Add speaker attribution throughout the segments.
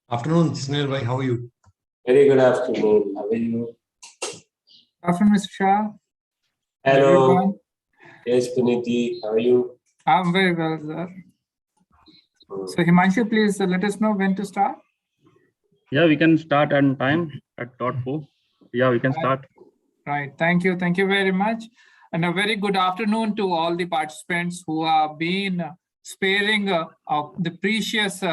Speaker 1: Afternoon, Snell bhai. How are you?
Speaker 2: Very good afternoon. How are you?
Speaker 3: Afternoon, Mr. Shah.
Speaker 2: Hello.
Speaker 3: Everyone.
Speaker 2: Yes, Puniti. How are you?
Speaker 3: I'm very well, sir. So, Himanshu, please let us know when to start.
Speaker 4: Yeah, we can start on time at .4. Yeah, we can start.
Speaker 3: Right. Thank you. Thank you very much. And a very good afternoon to all the participants who have been sparing of the precious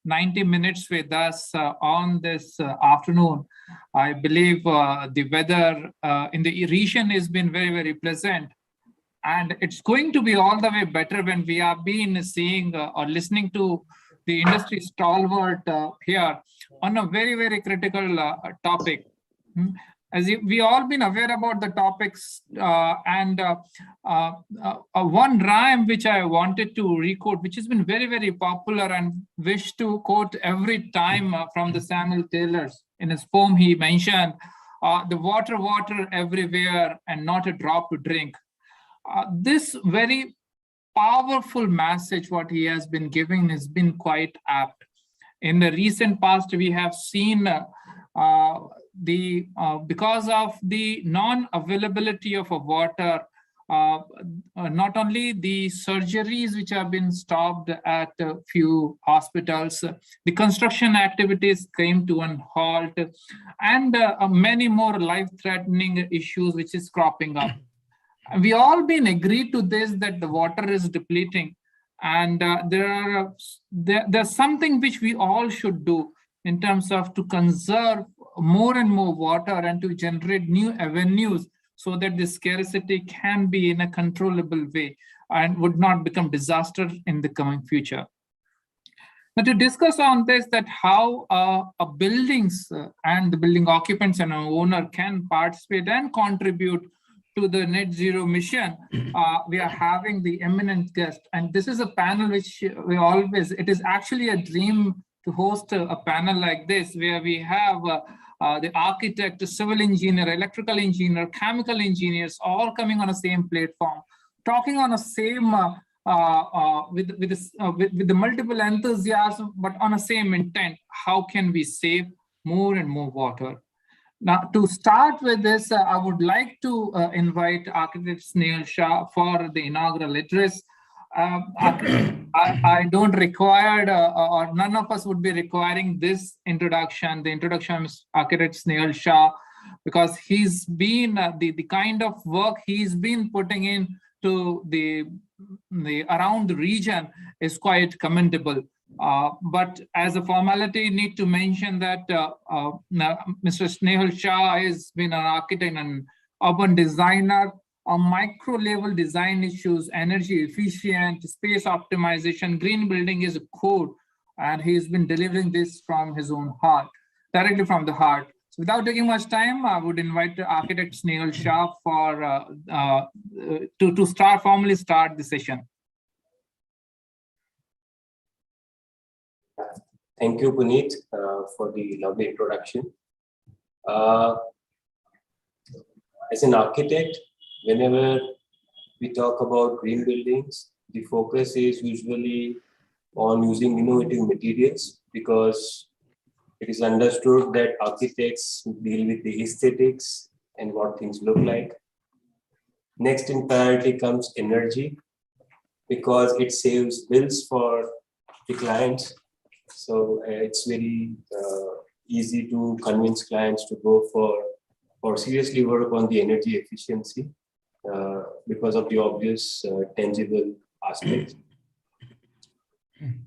Speaker 3: 90 minutes with us on this afternoon. I believe the weather in the region has been very, very pleasant. And it's going to be all the way better when we have been seeing or listening to the industry stalwart here on a very, very critical topic. As we all been aware about the topics and one rhyme which I wanted to requote, which has been very, very popular and wish to quote every time from the Samuel Taylor's. In his poem, he mentioned, the water everywhere and not a drop to drink. This very powerful message, what he has been giving, has been quite apt. In the recent past, we have seen because of the non-availability of water, not only the surgeries which have been stopped at a few hospitals, the construction activities came to an halt, and many more life-threatening issues which is cropping up. We all been agreed to this, that the water is depleting, and there's something which we all should do in terms of to conserve more and more water and to generate new avenues so that the scarcity can be in a controllable way and would not become disaster in the coming future. Now, to discuss on this, that how buildings and the building occupants and owner can participate and contribute to the net zero mission, we are having the eminent guest, and this is a panel which it is actually a dream to host a panel like this, where we have the architect, civil engineer, electrical engineer, chemical engineers, all coming on the same platform, talking on the same with the multiple enthusiasm, but on the same intent. How can we save more and more water? Now, to start with this, I would like to invite Architect Snehal Shah for the inaugural address. I don't require, or none of us would be requiring this introduction. The introduction is Architect Snehal Shah, because he's been the kind of work he's been putting in to the around the region is quite commendable. But as a formality, need to mention that Mr. Snehal Shah has been an architect and urban designer on micro-level design issues, energy efficient, space optimization, green building is a core, and he's been delivering this from his own heart, directly from the heart. So without taking much time, I would invite Architect Snehal Shah for to formally start the session.
Speaker 2: Thank you, Puneet, for the lovely introduction. As an architect, whenever we talk about green buildings, the focus is usually on using innovative materials, because it is understood that architects deal with the aesthetics and what things look like. Next in priority comes energy, because it saves bills for the clients. So it's very easy to convince clients to go or seriously work on the energy efficiency because of the obvious tangible aspects.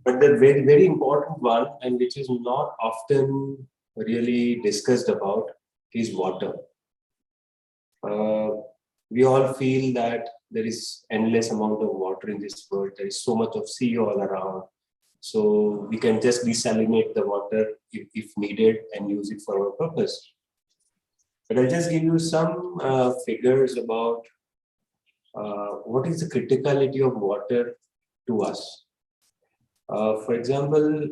Speaker 2: But the very, very important one, and which is not often really discussed about, is water. We all feel that there is endless amount of water in this world. There is so much of sea all around. So we can just desalinate the water if needed and use it for our purpose. But I'll just give you some figures about what is the criticality of water to us. For example,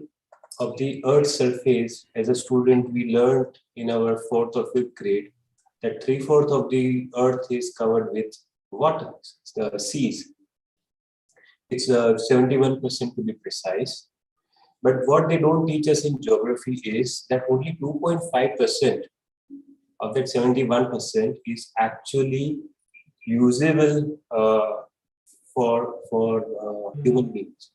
Speaker 2: of the Earth's surface, as a student, we learned in our 4th or 5th grade that 3/4 of the Earth is covered with water, the seas. It's 71% to be precise. But what they don't teach us in geography is that only 2.5% of that 71% is actually usable for human beings.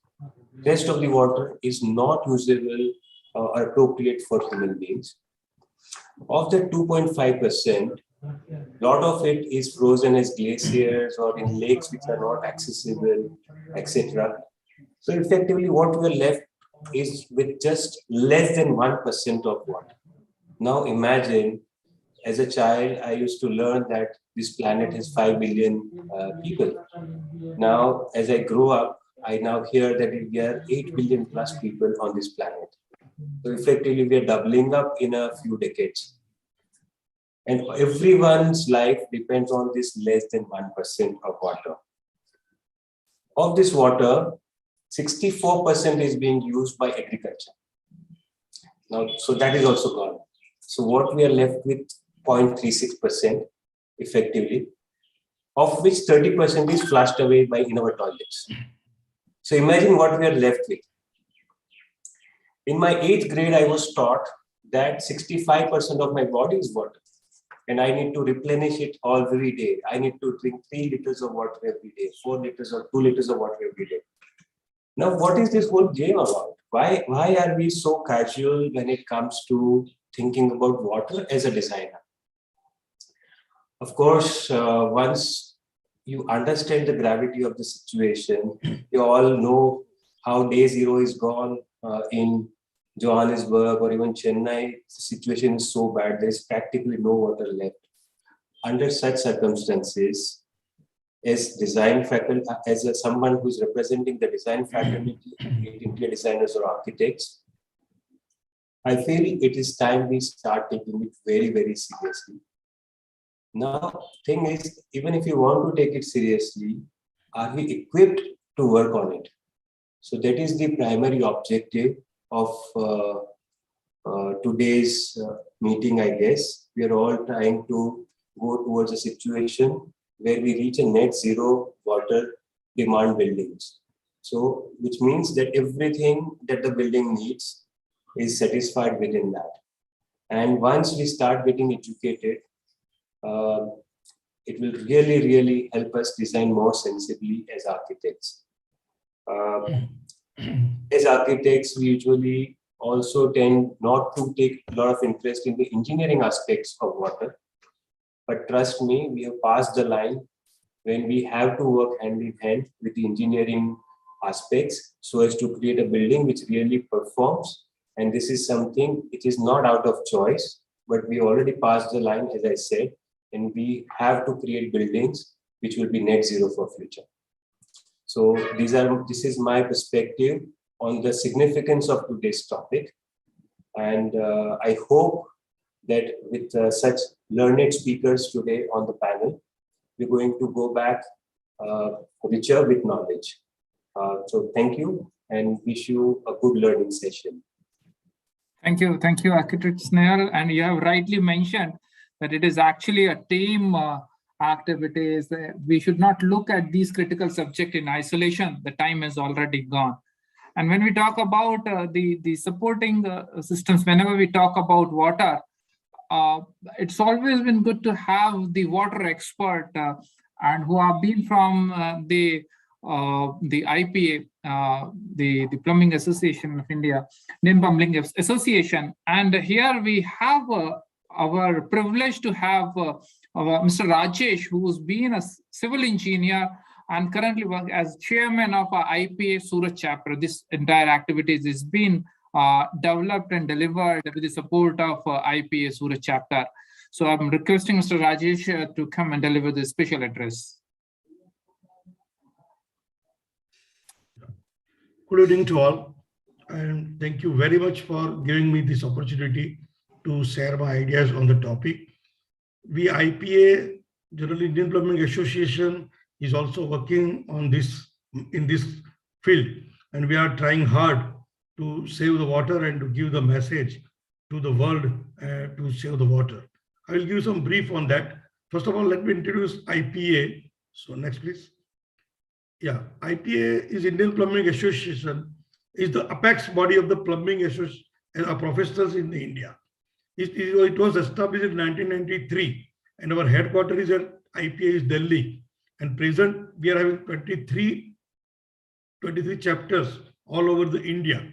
Speaker 2: Rest of the water is not usable or appropriate for human beings. Of the 2.5%, lot of it is frozen as glaciers or in lakes which are not accessible, etc. So effectively, what we are left is with just less than 1% of water. Now imagine, as a child, I used to learn that this planet has 5 billion people. Now, as I grow up, I now hear that we are 8 billion plus people on this planet. So effectively, we are doubling up in a few decades. And everyone's life depends on this less than 1% of water. Of this water, 64% is being used by agriculture. Now, so that is also gone. So what we are left with 0.36% effectively, of which 30% is flushed away in our toilets. So imagine what we are left with. In my 8th grade, I was taught that 65% of my body is water. And I need to replenish it every day. I need to drink 3 liters of water every day, 4 liters or 2 liters of water every day. Now, what is this whole game about? Why are we so casual when it comes to thinking about water as a designer? Of course, once you understand the gravity of the situation, you all know how day zero is gone in Johannesburg or even Chennai. The situation is so bad, there is practically no water left. Under such circumstances, as design faculty, as someone who is representing the design fraternity, interior designers or architects, I feel it is time we start taking it very, very seriously. Now, thing is, even if you want to take it seriously, are we equipped to work on it? So that is the primary objective of today's meeting, I guess. We are all trying to go towards a situation where we reach a net zero water demand buildings. So, which means that everything that the building needs is satisfied within that. And once we start getting educated, it will really, really help us design more sensibly as architects. As architects, we usually also tend not to take a lot of interest in the engineering aspects of water. But trust me, we have passed the line when we have to work hand in hand with the engineering aspects so as to create a building which really performs. And this is something which is not out of choice, but we already passed the line, as I said, and we have to create buildings which will be net zero for future. So this is my perspective on the significance of today's topic. And I hope that with such learned speakers today on the panel, we're going to go back richer with knowledge. So thank you and wish you a good learning session.
Speaker 3: Thank you, Architect Snell. And you have rightly mentioned that it is actually a team activities. We should not look at these critical subjects in isolation. The time is already gone. And when we talk about the supporting systems, whenever we talk about water, it's always been good to have the water expert and who have been from the IPA, the Plumbing Association of India, Indian Plumbing Association. And here we have our privilege to have Mr. Rajesh, who's been a civil engineer and currently work as chairman of our IPA Surat chapter. This entire activity is being developed and delivered with the support of IPA Surat chapter. So I'm requesting Mr. Rajesh to come and deliver the special address.
Speaker 5: Good evening to all, and thank you very much for giving me this opportunity to share my ideas on the topic. We IPA, Generally Indian Plumbing Association, is also working on this in this field, and we are trying hard to save the water and to give the message to the world to save the water. I will give some brief on that. First of all, let me introduce IPA. So next, please. Yeah, IPA is Indian Plumbing Association, is the apex body of the plumbing professionals in India. It was established in 1993, and our headquarters is at IPA is Delhi. And present, we are having 23 chapters all over the India.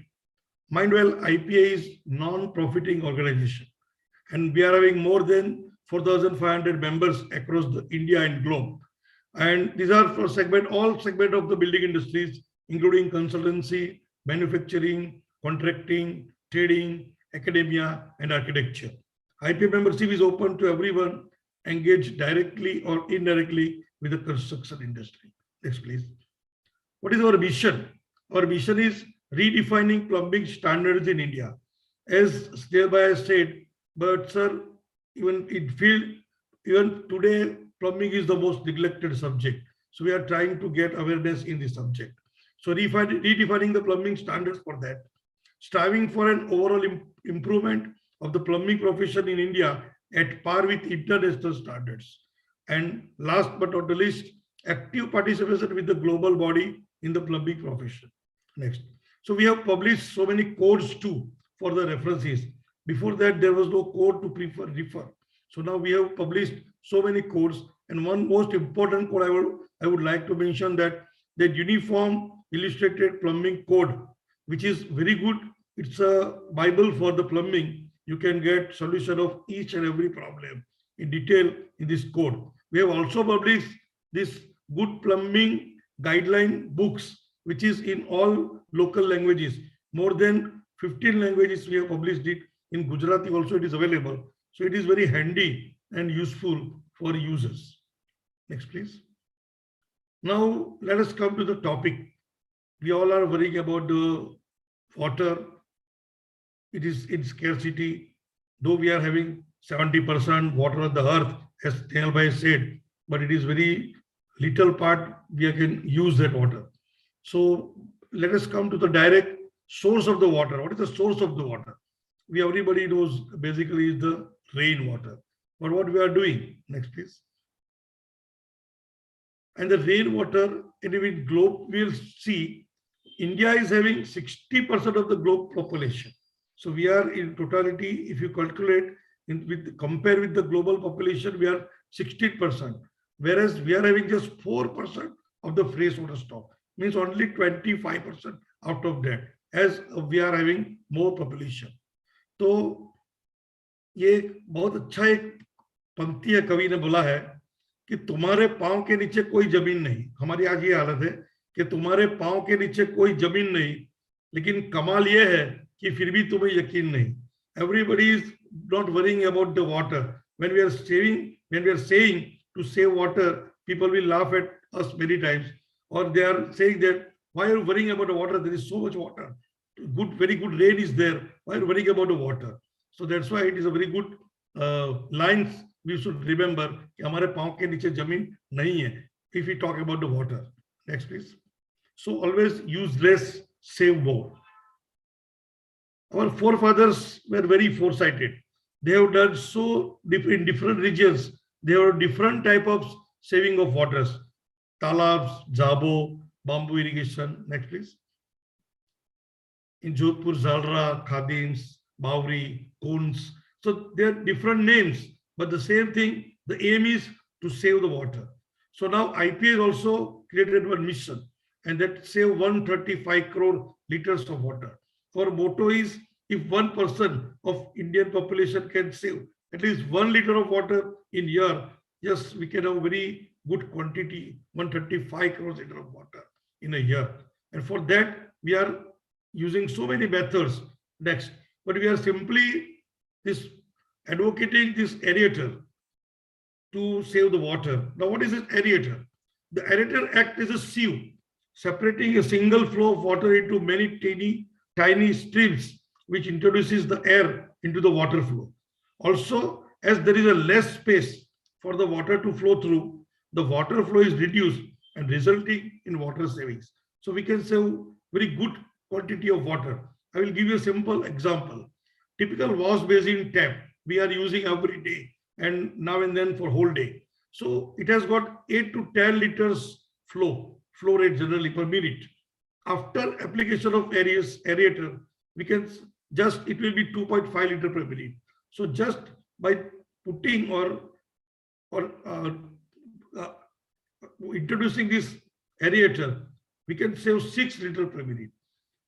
Speaker 5: Mind well, IPA is non-profiting organization, and we are having more than 4,500 members across the India and globe. And these are for all segment of the building industries, including consultancy, manufacturing, contracting, trading, academia, and architecture. IPA membership is open to everyone engaged directly or indirectly with the construction industry. Next, please. What is our mission? Our mission is redefining plumbing standards in India. As thereby said, but sir, even today, plumbing is the most neglected subject. So we are trying to get awareness in this subject. So redefining the plumbing standards for that, striving for an overall improvement of the plumbing profession in India at par with international standards. And last but not the least, active participation with the global body in the plumbing profession. Next. So we have published so many codes too for the references. Before that, there was no code to refer. So now we have published so many codes, and one most important code I would like to mention that the Uniform Illustrated Plumbing Code, which is very good. It's a Bible for the plumbing. You can get solution of each and every problem in detail in this code. We have also published this good plumbing guideline books, which is in all local languages. More than 15 languages we have published it. In Gujarati also it is available. So it is very handy and useful for users. Next, please. Now let us come to the topic. We all are worrying about the water. It is in scarcity. Though we are having 70% water on the earth, as Thelbai said, but it is very little part we can use that water. So let us come to the direct source of the water. What is the source of the water? Everybody knows basically is the rainwater. But what we are doing? Next, please. And the rainwater in the globe, we'll see India is having 60% of the globe population. So we are in totality, if you calculate, compare with the global population, we are 16%. Whereas we are having just 4% of the freshwater stock. Means only 25% out of that, as we are having more population. तो ये बहुत अच्छा एक पंक्ति है, कवि ने बोला है कि तुम्हारे पांव के नीचे कोई जमीन नहीं. हमारी आज ये हालत है कि तुम्हारे पांव के नीचे कोई जमीन नहीं, लेकिन कमाल ये है कि फिर भी तुम्हें यकीन नहीं. Everybody is not worrying about the water. When we are saying to save water, people will laugh at us many times, or they are saying that why are you worrying about the water? There is so much water. Very good rain is there. Why are you worrying about the water? So that's why it is a very good lines we should remember. कि हमारे पांव के नीचे जमीन नहीं है. If we talk about the water. Next, please. So always use less, save more. Our forefathers were very foresighted. They have done so in different regions. There are different type of saving of waters. Talabs, Jabo, bamboo irrigation. Next, please. In Jodhpur, Zalra, Khadims, Bawri, Kunz. So they are different names, but the same thing, the aim is to save the water. So now IPA has also created one mission, and that save 135 crore liters of water. Our motto is, if 1% of Indian population can save at least 1 liter of water in year, yes, we can have very good quantity, 135 crore liters of water in a year. And for that, we are using so many methods. Next, but we are simply advocating this aerator to save the water. Now, what is this aerator? The aerator acts as a sieve, separating a single flow of water into many tiny streams, which introduces the air into the water flow. Also, as there is a less space for the water to flow through, the water flow is reduced and resulting in water savings. So we can save very good quantity of water. I will give you a simple example. Typical wash basin tap we are using every day and now and then for whole day. So it has got 8 to 10 liters flow rate generally per minute. after application of aerator, we can just, it will be 2.5 liter per minute. So just by putting or introducing this aerator, we can save 6 liter per minute.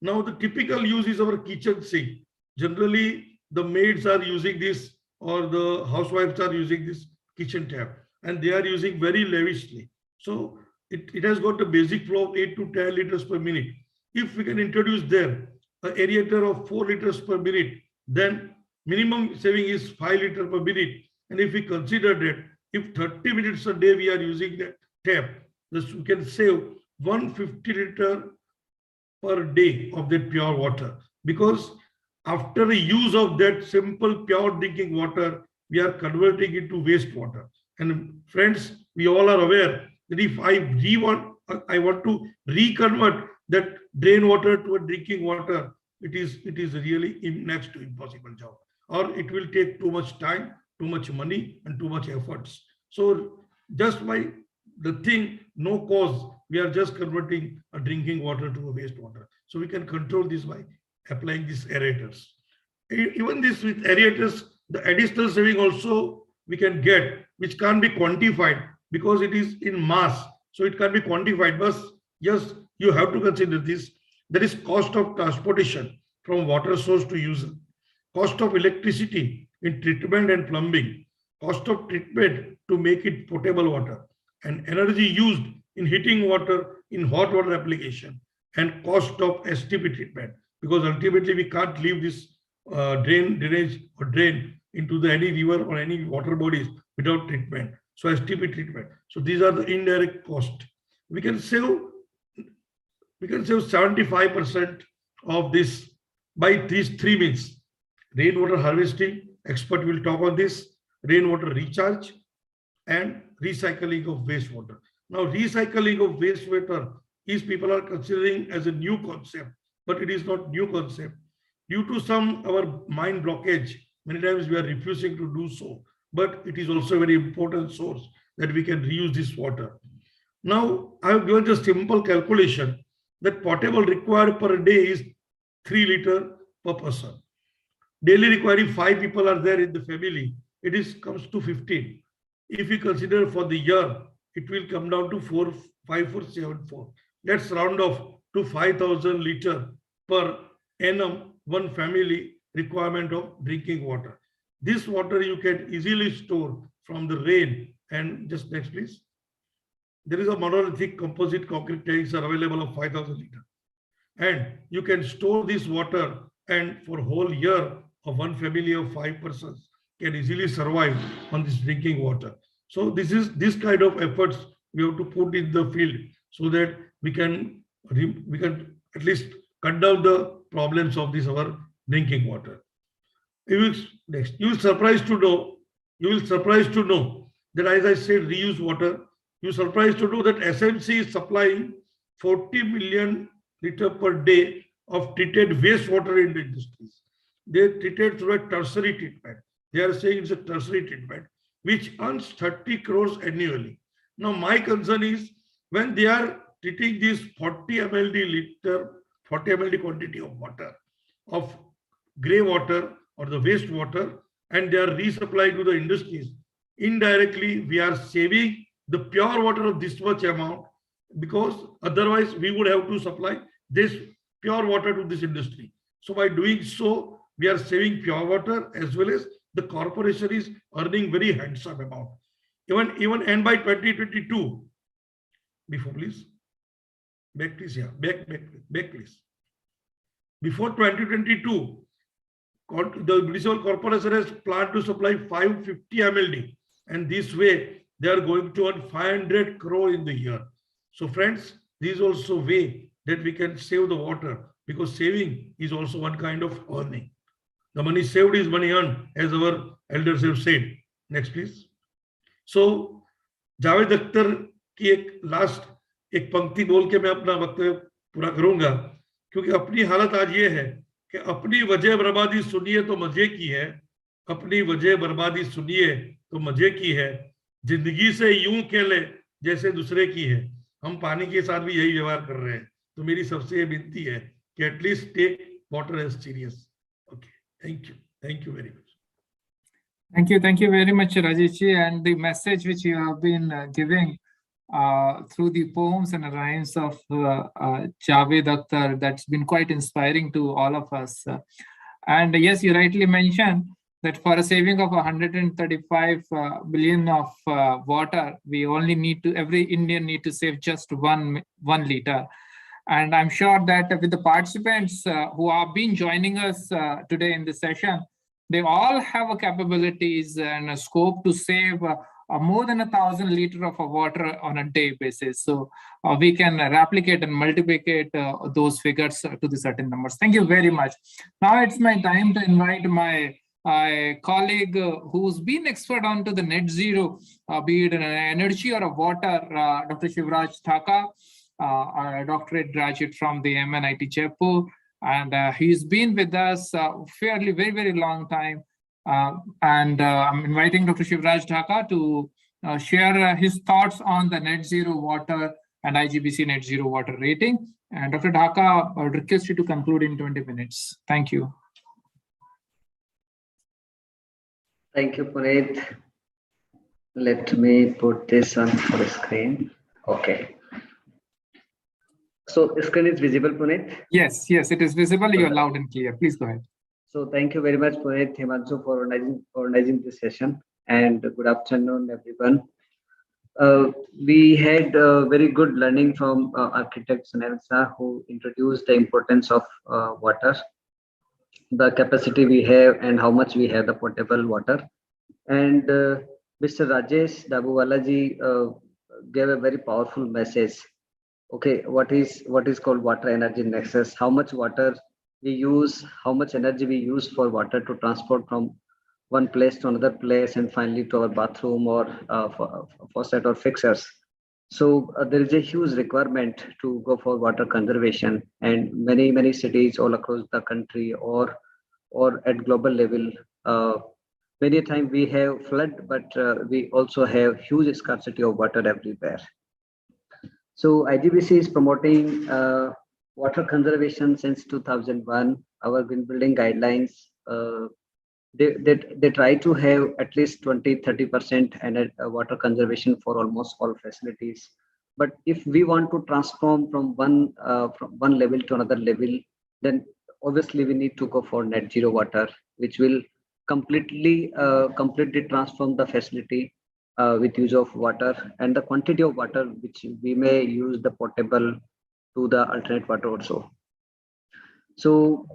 Speaker 5: Now the typical use is our kitchen sink. Generally, the maids are using this or the housewives are using this kitchen tap, and they are using very lavishly. So it has got a basic flow of 8 to 10 liters per minute. If we can introduce there an aerator of 4 liters per minute, then minimum saving is 5 liters per minute. And if we consider that if 30 minutes a day we are using the tap, this we can save 150 liter per day of that pure water, because after the use of that simple pure drinking water, we are converting it to wastewater. And friends, we all are aware that if I want to reconvert that drain water to a drinking water, it is really next to impossible job, or it will take too much time, too much money, and too much efforts. So just by the thing, no cause, we are just converting a drinking water to a wastewater. So we can control this by applying these aerators. Even this with aerators, the additional saving also we can get, which can't be quantified because it is in mass. So it can't be quantified, but yes, you have to consider this. There is cost of transportation from water source to user, cost of electricity in treatment and plumbing, cost of treatment to make it potable water, and energy used in heating water in hot water application, and cost of STP treatment, because ultimately we can't leave this drainage or drain into any river or any water bodies without treatment. So STP treatment. So these are the indirect cost. We can save 75% of this by these 3 means: rainwater harvesting, expert will talk on this, rainwater recharge, and recycling of wastewater. Now, recycling of wastewater is people are considering as a new concept, but it is not new concept. Due to some our mind blockage, many times we are refusing to do so, but it is also a very important source that we can reuse this water. Now, I have given just simple calculation that potable required per day is 3 liter per person. Daily requiring 5 people are there in the family, it is comes to 15. If we consider for the year, it will come down to 5474. Let's round off to 5,000 liter per annum, one family requirement of drinking water. This water you can easily store from the rain. And just next, please. There is a monolithic composite concrete tanks are available of 5,000 liter. And you can store this water, and for whole year of one family of 5 persons can easily survive on this drinking water. So this kind of efforts we have to put in the field so that we can at least cut down the problems of this our drinking water. You will surprised to know that, as I said, reuse water. You surprised to know that SMC is supplying 40 million liter per day of treated wastewater in the industries. They treated through a tertiary treatment. They are saying it's a tertiary treatment, which earns 30 crores annually. Now, my concern is when they are treating this 40 mld quantity of water, of grey water or the wastewater, and they are resupplying to the industries, indirectly we are saving the pure water of this much amount, because otherwise we would have to supply this pure water to this industry. So by doing so, we are saving pure water, as well as the corporation is earning very handsome amount. Even and by 2022, before please, back please, yeah, back please. Before 2022, the municipal corporation has planned to supply 550 MLD, and this way they are going to earn 500 crore in the year. So friends, this is also a way that we can save the water, because saving is also one kind of earning. The money saved is money earned, as our elders have said. Next, please. So, Javed Akhtar की एक last एक पंक्ति बोल के मैं अपना वक्तव्य पूरा करूंगा, क्योंकि अपनी हालत आज ये है कि अपनी वजह बर्बादी सुनिए तो मजे की है, अपनी वजह बर्बादी सुनिए तो मजे की है, जिंदगी से यूं खेले जैसे दूसरे की है। हम पानी के साथ भी यही व्यवहार कर रहे हैं, तो मेरी सबसे ये विनती है कि at least take water as serious. Okay, thank you very much.
Speaker 3: Thank you very much, Rajesh ji, and the message which you have been giving through the poems and rhymes of Javed Akhtar, that's been quite inspiring to all of us. And yes, you rightly mentioned that for a saving of 135 billion of water, we only need to, every Indian need to save just one liter. And I'm sure that with the participants who have been joining us today in this session, they all have a capabilities and a scope to save more than 1,000 liters of water on a day basis. So we can replicate and multiplicate those figures to the certain numbers. Thank you very much. Now it's my time to invite my colleague who's been expert onto the net zero, be it in energy or water, Dr. Shivraj Thaka, a doctorate graduate from the MNIT Jaipur. And he's been with us fairly very long time. I'm inviting Dr. Shivraj Dhaka to share his thoughts on the net zero water and IGBC net zero water rating. And Dr. Dhaka, I would request you to conclude in 20 minutes. Thank you.
Speaker 6: Thank you, Puneet. Let me put this on the screen. Okay. So screen is visible, Puneet?
Speaker 3: Yes, it is visible. You're loud and clear. Please go ahead.
Speaker 6: So thank you very much, Puneet, Himanshu, for organizing this session. And good afternoon, everyone. We had very good learning from architect Sunil Shah, who introduced the importance of water, the capacity we have and how much we have the potable water. And Mr. Rajesh Dabuwalaji gave a very powerful message. Okay, what is called water energy nexus, how much water we use, how much energy we use for water to transport from one place to another place and finally to our bathroom or faucet or fixers. So there is a huge requirement to go for water conservation, and many cities all across the country or at global level, many times we have flood, but we also have huge scarcity of water everywhere. So IGBC is promoting water conservation since 2001. Our green building guidelines, they try to have at least 20-30% and water conservation for almost all facilities. But if we want to transform from one level to another level, then obviously we need to go for net zero water, which will completely transform the facility with use of water and the quantity of water which we may use the potable to the alternate water also. So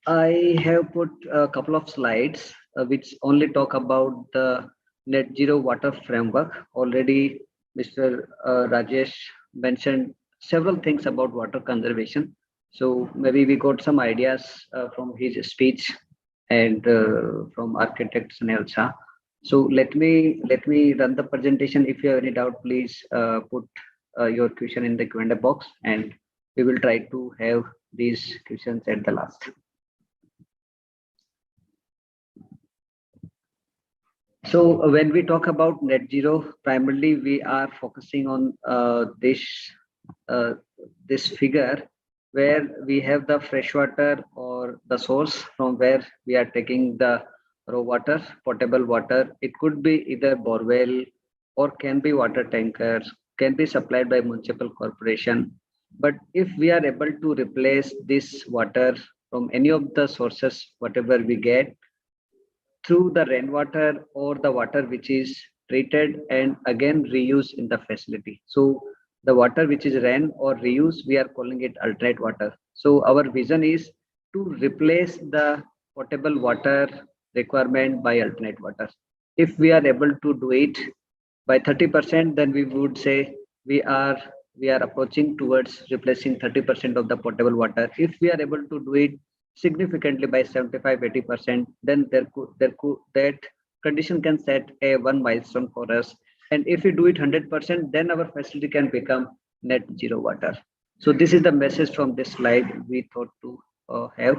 Speaker 6: I have put a couple of slides which only talk about the net zero water framework. Already Mr. Rajesh mentioned several things about water conservation. So maybe we got some ideas from his speech and from architect Sunil Shah. So let me run the presentation. If you have any doubt, please put your question in the Q&A box, and we will try to have these questions at the last. So when we talk about net zero, primarily we are focusing on this figure where we have the freshwater or the source from where we are taking the raw water, potable water. It could be either borewell or can be water tankers, can be supplied by municipal corporation. But if we are able to replace this water from any of the sources, whatever we get, through the rainwater or the water which is treated and again reused in the facility. So the water which is rain or reuse, we are calling it alternate water. So our vision is to replace the potable water requirement by alternate water. If we are able to do it by 30%, then we would say we are approaching towards replacing 30% of the potable water. If we are able to do it significantly by 75-80%, then that condition can set a one milestone for us. And if we do it 100%, then our facility can become net zero water. So this is the message from this slide we thought to have.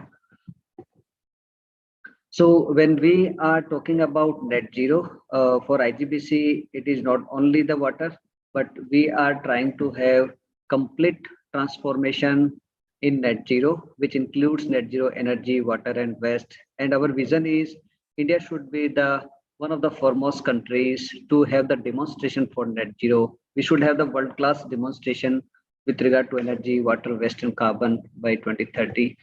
Speaker 6: So when we are talking about net zero for IGBC, it is not only the water, but we are trying to have complete transformation in net zero, which includes net zero energy, water, and waste. And our vision is India should be the one of the foremost countries to have the demonstration for net zero. We should have the world-class demonstration with regard to energy, water, waste, and carbon by 2030.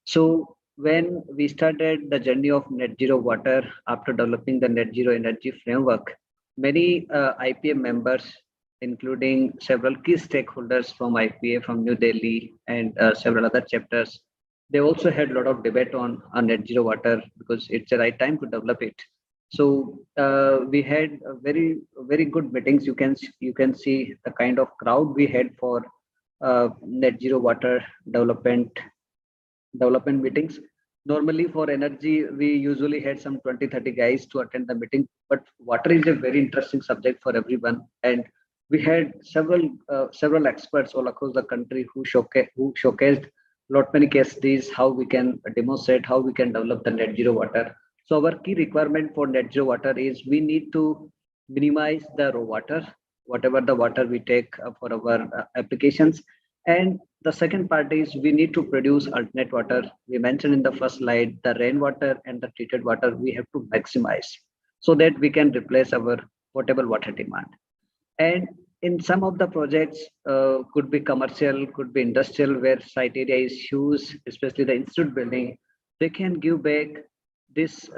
Speaker 6: So when we started the journey of net zero water after developing the net zero energy framework, many IPA members, including several key stakeholders from IPA from New Delhi and several other chapters, they also had a lot of debate on net zero water because it's the right time to develop it. So we had very good meetings. You can see the kind of crowd we had for net zero water development meetings. Normally for energy, we usually had some 20-30 guys to attend the meeting, but water is a very interesting subject for everyone. And we had several experts all across the country who showcased lot many case studies, how we can demonstrate, how we can develop the net zero water. So our key requirement for net zero water is we need to minimize the raw water, whatever the water we take for our applications. And the second part is we need to produce alternate water. We mentioned in the first slide, the rainwater and the treated water, we have to maximize so that we can replace our potable water demand. And in some of the projects, could be commercial, could be industrial, where site area is huge, especially the institute building, they can give back this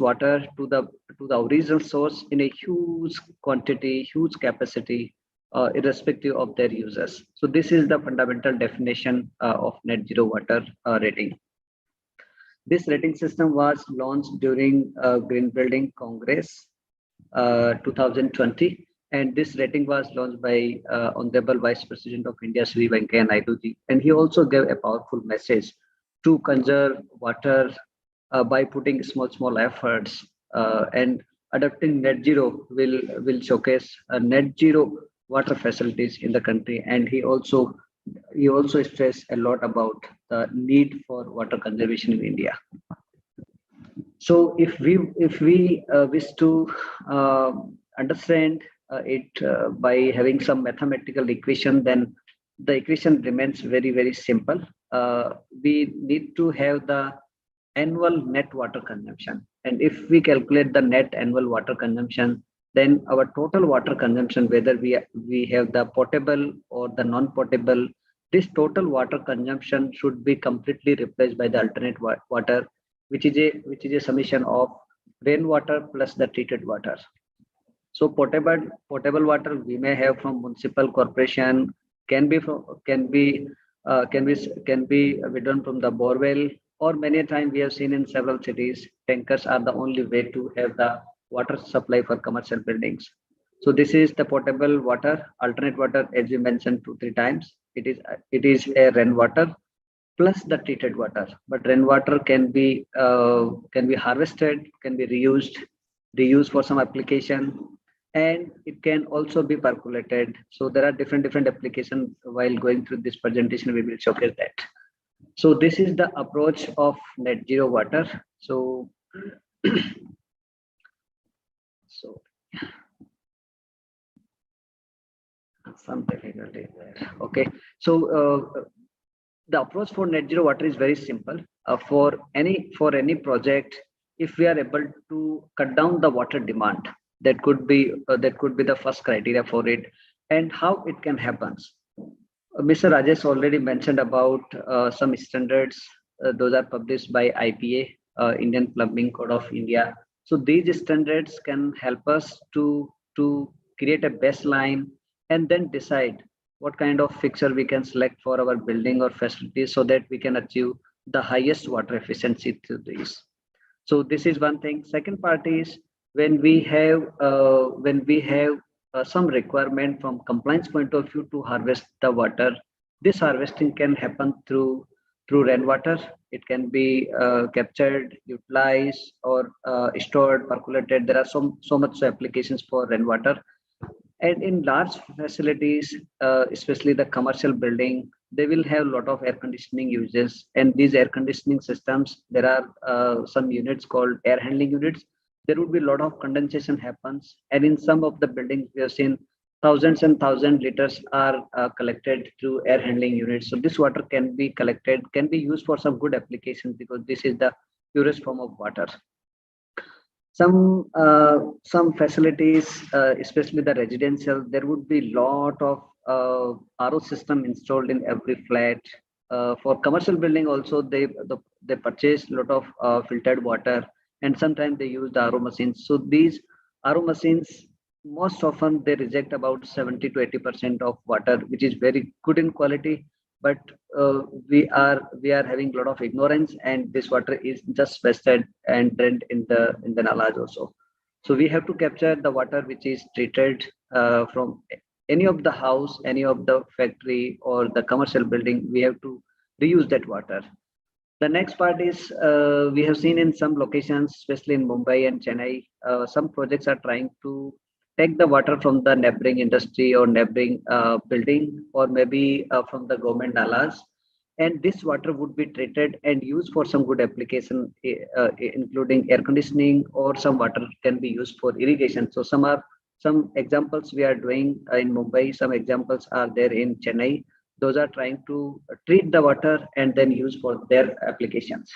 Speaker 6: water to the original source in a huge quantity, huge capacity, irrespective of their users. So this is the fundamental definition of net zero water rating. This rating system was launched during Green Building Congress 2020, and this rating was launched by Honorable Vice President of India, Sri Venkaiah Naidu ji, and he also gave a powerful message to conserve water by putting small efforts, and adopting net zero will showcase net zero water facilities in the country. And he also stressed a lot about the need for water conservation in India. So if we wish to understand it by having some mathematical equation, then the equation remains very simple. We need to have the annual net water consumption, and if we calculate the net annual water consumption, then our total water consumption, whether we have the potable or the non-potable, this total water consumption should be completely replaced by the alternate water, which is a summation of rainwater plus the treated water. So potable water we may have from municipal corporation, can be withdrawn from the borewell, or many a time we have seen in several cities, tankers are the only way to have the water supply for commercial buildings. So this is the potable water. Alternate water, as we mentioned 2-3 times, it is a rainwater plus the treated water. But rainwater can be harvested, can be reused for some application, and it can also be percolated. So there are different applications. While going through this presentation, we will showcase that. So this is the approach of net zero water. So some difficulty there. Okay. So the approach for net zero water is very simple. For any project, if we are able to cut down the water demand, that could be the first criteria for it. And how it can happen. Mr. Rajesh already mentioned about some standards. Those are published by IPA, Indian Plumbing Code of India. So these standards can help us to create a baseline and then decide what kind of fixture we can select for our building or facilities so that we can achieve the highest water efficiency through this. So this is one thing. Second part is when we have some requirement from compliance point of view to harvest the water. This harvesting can happen through rainwater. It can be captured, utilized, or stored, percolated. There are so much applications for rainwater. And in large facilities, especially the commercial building, they will have a lot of air conditioning uses. And these air conditioning systems, there are some units called air handling units. There would be a lot of condensation happens. And in some of the buildings, we have seen thousands and thousands liters are collected through air handling units. So this water can be collected, can be used for some good applications because this is the purest form of water. Some facilities, especially the residential, there would be lot of RO system installed in every flat. For commercial building also, they purchase a lot of filtered water, and sometimes they use the RO machines. So these RO machines, most often they reject about 70 to 80% of water, which is very good in quality. But we are having a lot of ignorance, and this water is just wasted and drained in the nalas also. So we have to capture the water which is treated from any of the house, any of the factory or the commercial building. We have to reuse that water. The next part is we have seen in some locations, especially in Mumbai and Chennai, some projects are trying to take the water from the neighboring industry or neighboring building, or maybe from the government nalas, and this water would be treated and used for some good application, including air conditioning, or some water can be used for irrigation. So some examples we are doing in Mumbai, some examples are there in Chennai. Those are trying to treat the water and then use for their applications.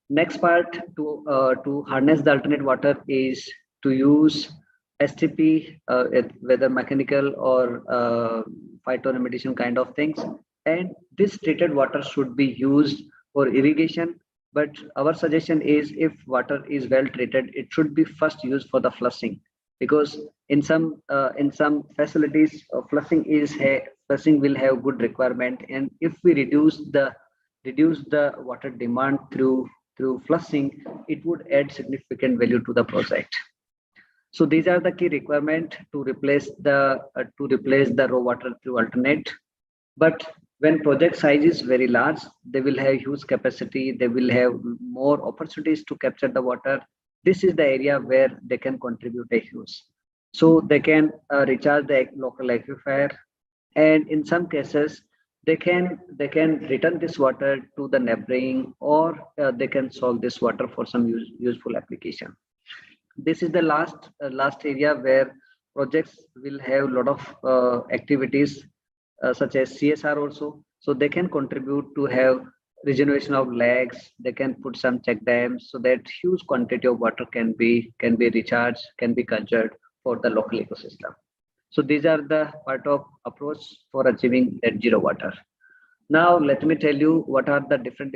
Speaker 6: Next part to harness the alternate water is to use STP, whether mechanical or phytoremediation kind of things. And this treated water should be used for irrigation. But our suggestion is, if water is well treated, it should be first used for the flushing, because in some facilities, flushing will have good requirement, and if we reduce the water demand through flushing, it would add significant value to the project. So these are the key requirements to replace the raw water through alternate. But when project size is very large, they will have huge capacity. They will have more opportunities to capture the water. This is the area where they can contribute a huge. So they can recharge the local aquifer, and in some cases they can return this water to the neighboring, or they can solve this water for some useful application. This is the last area where projects will have a lot of activities such as CSR also. So they can contribute to have regeneration of lakes. They can put some check dams so that huge quantity of water can be recharged, can be conserved for the local ecosystem. So these are the part of approach for achieving net zero water. Now let me tell you what are the different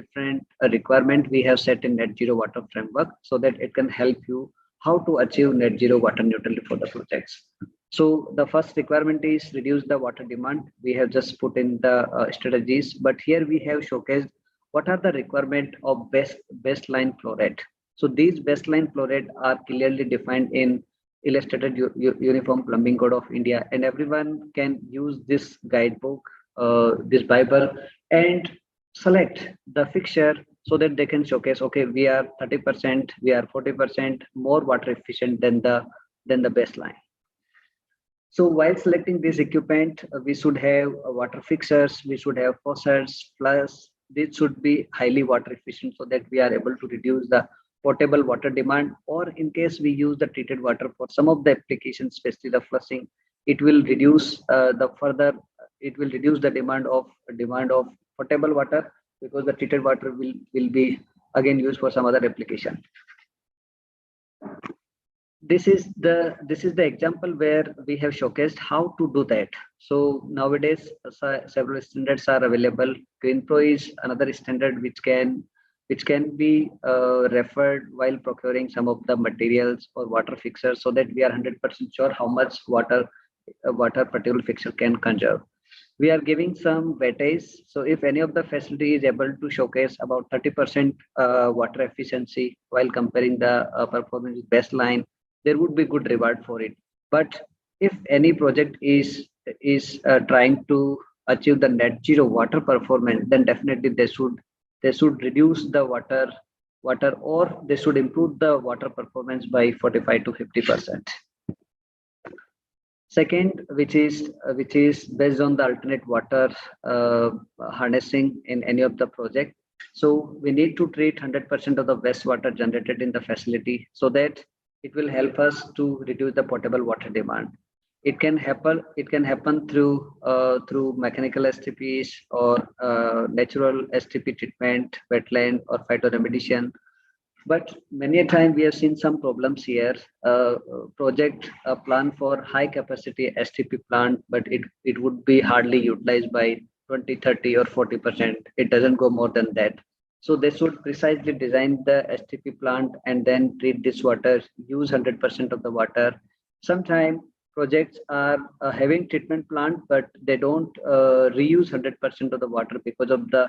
Speaker 6: requirements we have set in net zero water framework, so that it can help you how to achieve net zero water neutrality for the projects. So the first requirement is reduce the water demand. We have just put in the strategies, but here we have showcased what are the requirement of baseline flow rate. So these baseline flow rate are clearly defined in Illustrated Uniform Plumbing Code of India, and everyone can use this guidebook, this Bible, and select the fixture so that they can showcase, okay, we are 30%, we are 40% more water efficient than the baseline. So while selecting this equipment, we should have water fixers, we should have faucets, plus this should be highly water efficient so that we are able to reduce the potable water demand, or in case we use the treated water for some of the applications, especially the flushing, it will reduce the demand of potable water, because the treated water will be again used for some other application. This is the example where we have showcased how to do that. So nowadays several standards are available. Green Pro is another standard which can be referred while procuring some of the materials or water fixers, so that we are 100% sure how much water particular fixture can conserve. We are giving some weightage. So if any of the facility is able to showcase about 30% water efficiency while comparing the performance baseline, there would be good reward for it. But if any project is trying to achieve the net zero water performance, then definitely they should reduce the water, or they should improve the water performance by 45 to 50%. Second, which is based on the alternate water harnessing in any of the project. So we need to treat 100% of the wastewater generated in the facility, so that it will help us to reduce the potable water demand. It can happen. It can happen through mechanical STPs or natural STP treatment, wetland or phytoremediation. But many a time we have seen some problems here. Project a plan for high capacity STP plant, but it would be hardly utilized by 20, 30 or 40%. It doesn't go more than that. So they should precisely design the STP plant and then treat this water, use 100% of the water. Sometimes projects are having treatment plant, but they don't reuse 100% of the water because of the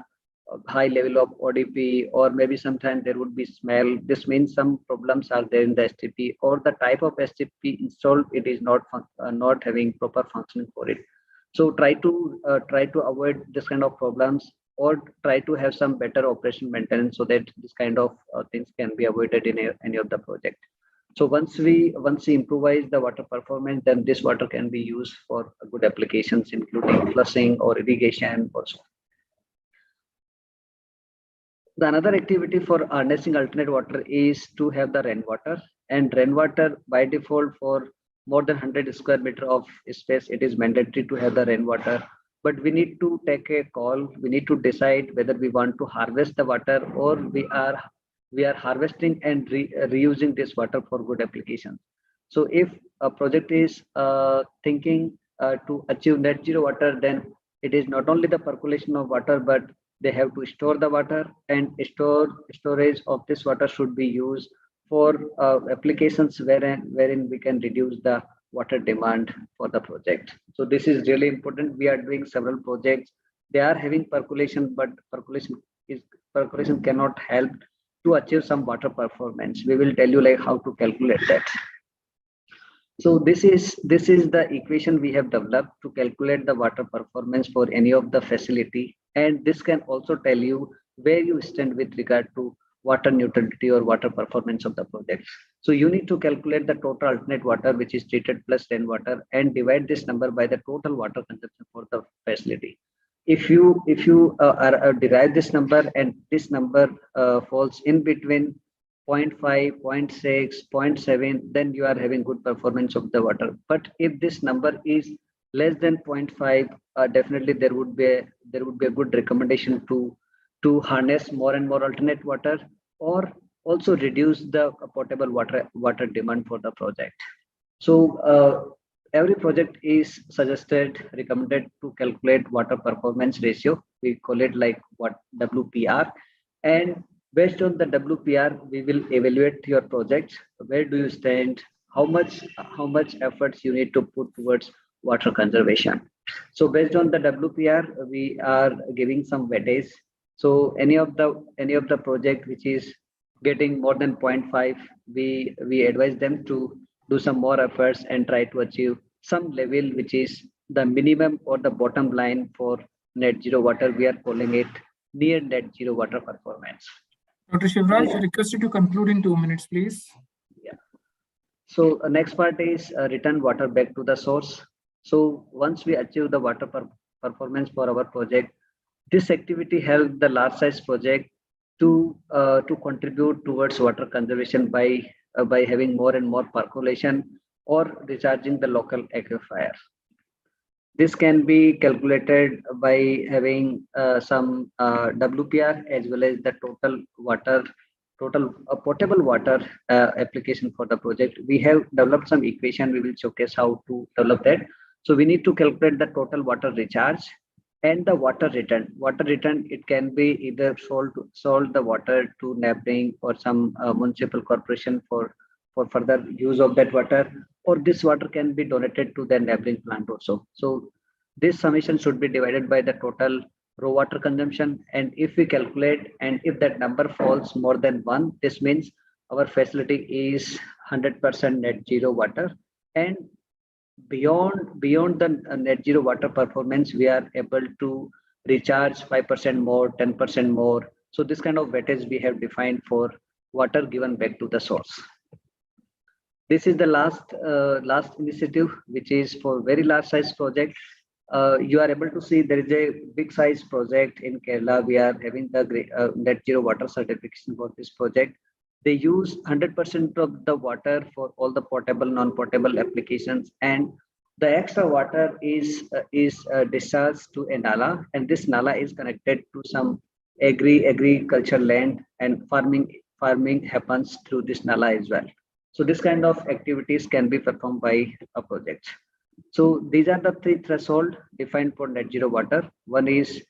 Speaker 6: high level of ODP, or maybe sometimes there would be smell. This means some problems are there in the STP, or the type of STP installed, it is not having proper functioning for it. So try to avoid this kind of problems, or try to have some better operation maintenance so that this kind of things can be avoided in any of the project. So once we improvise the water performance, then this water can be used for good applications, including flushing or irrigation also. The another activity for harnessing alternate water is to have the rainwater. And rainwater by default, for more than 100 square meter of space, it is mandatory to have the rainwater. But we need to take a call. We need to decide whether we want to harvest the water, or we are harvesting and reusing this water for good application. So if a project is thinking to achieve net zero water, then it is not only the percolation of water, but they have to store the water, and storage of this water should be used for applications wherein we can reduce the water demand for the project. So this is really important. We are doing several projects. They are having percolation, but percolation cannot help to achieve some water performance. We will tell you like how to calculate that. So this is the equation we have developed to calculate the water performance for any of the facility, and this can also tell you where you stand with regard to water neutrality or water performance of the project. So you need to calculate the total alternate water which is treated plus rainwater, and divide this number by the total water consumption for the facility. If you derive this number, and this number falls in between 0.5, 0.6, 0.7, then you are having good performance of the water. But if this number is less than 0.5, definitely there would be a good recommendation to harness more and more alternate water, or also reduce the potable water demand for the project. So every project is recommended to calculate water performance ratio. We call it like what WPR, and based on the WPR, we will evaluate your project. Where do you stand? How much efforts you need to put towards water conservation? So based on the WPR, we are giving some weightage. So any of the project which is getting more than 0.5, we advise them to do some more efforts and try to achieve some level which is the minimum or the bottom line for net zero water. We are calling it near net zero water performance.
Speaker 3: Dr. Shivraj, I request you to conclude in 2 minutes, please.
Speaker 6: Yeah. So next part is return water back to the source. So once we achieve the water performance for our project, this activity helps the large size project to contribute towards water conservation by having more and more percolation or recharging the local aquifer. This can be calculated by having some WPR as well as the total potable water application for the project. We have developed some equation. We will showcase how to develop that. So we need to calculate the total water recharge and the water return. Water return, it can be either sold the water to neighboring or some municipal corporation for further use of that water, or this water can be donated to the neighboring plant also. So this summation should be divided by the total raw water consumption. And if we calculate, and if that number falls more than 1, this means our facility is 100% net zero water. And beyond the net zero water performance, we are able to recharge 5% more, 10% more. So this kind of weightage we have defined for water given back to the source. This is the last initiative, which is for very large size project. You are able to see there is a big size project in Kerala. We are having the net zero water certification for this project. They use 100% of the water for all the potable, non-potable applications, and The extra water is discharged to a nala, and this nala is connected to some agriculture land, and farming happens through this nala as well. So this kind of activities can be performed by a project. So these are the three thresholds defined for net zero water. One is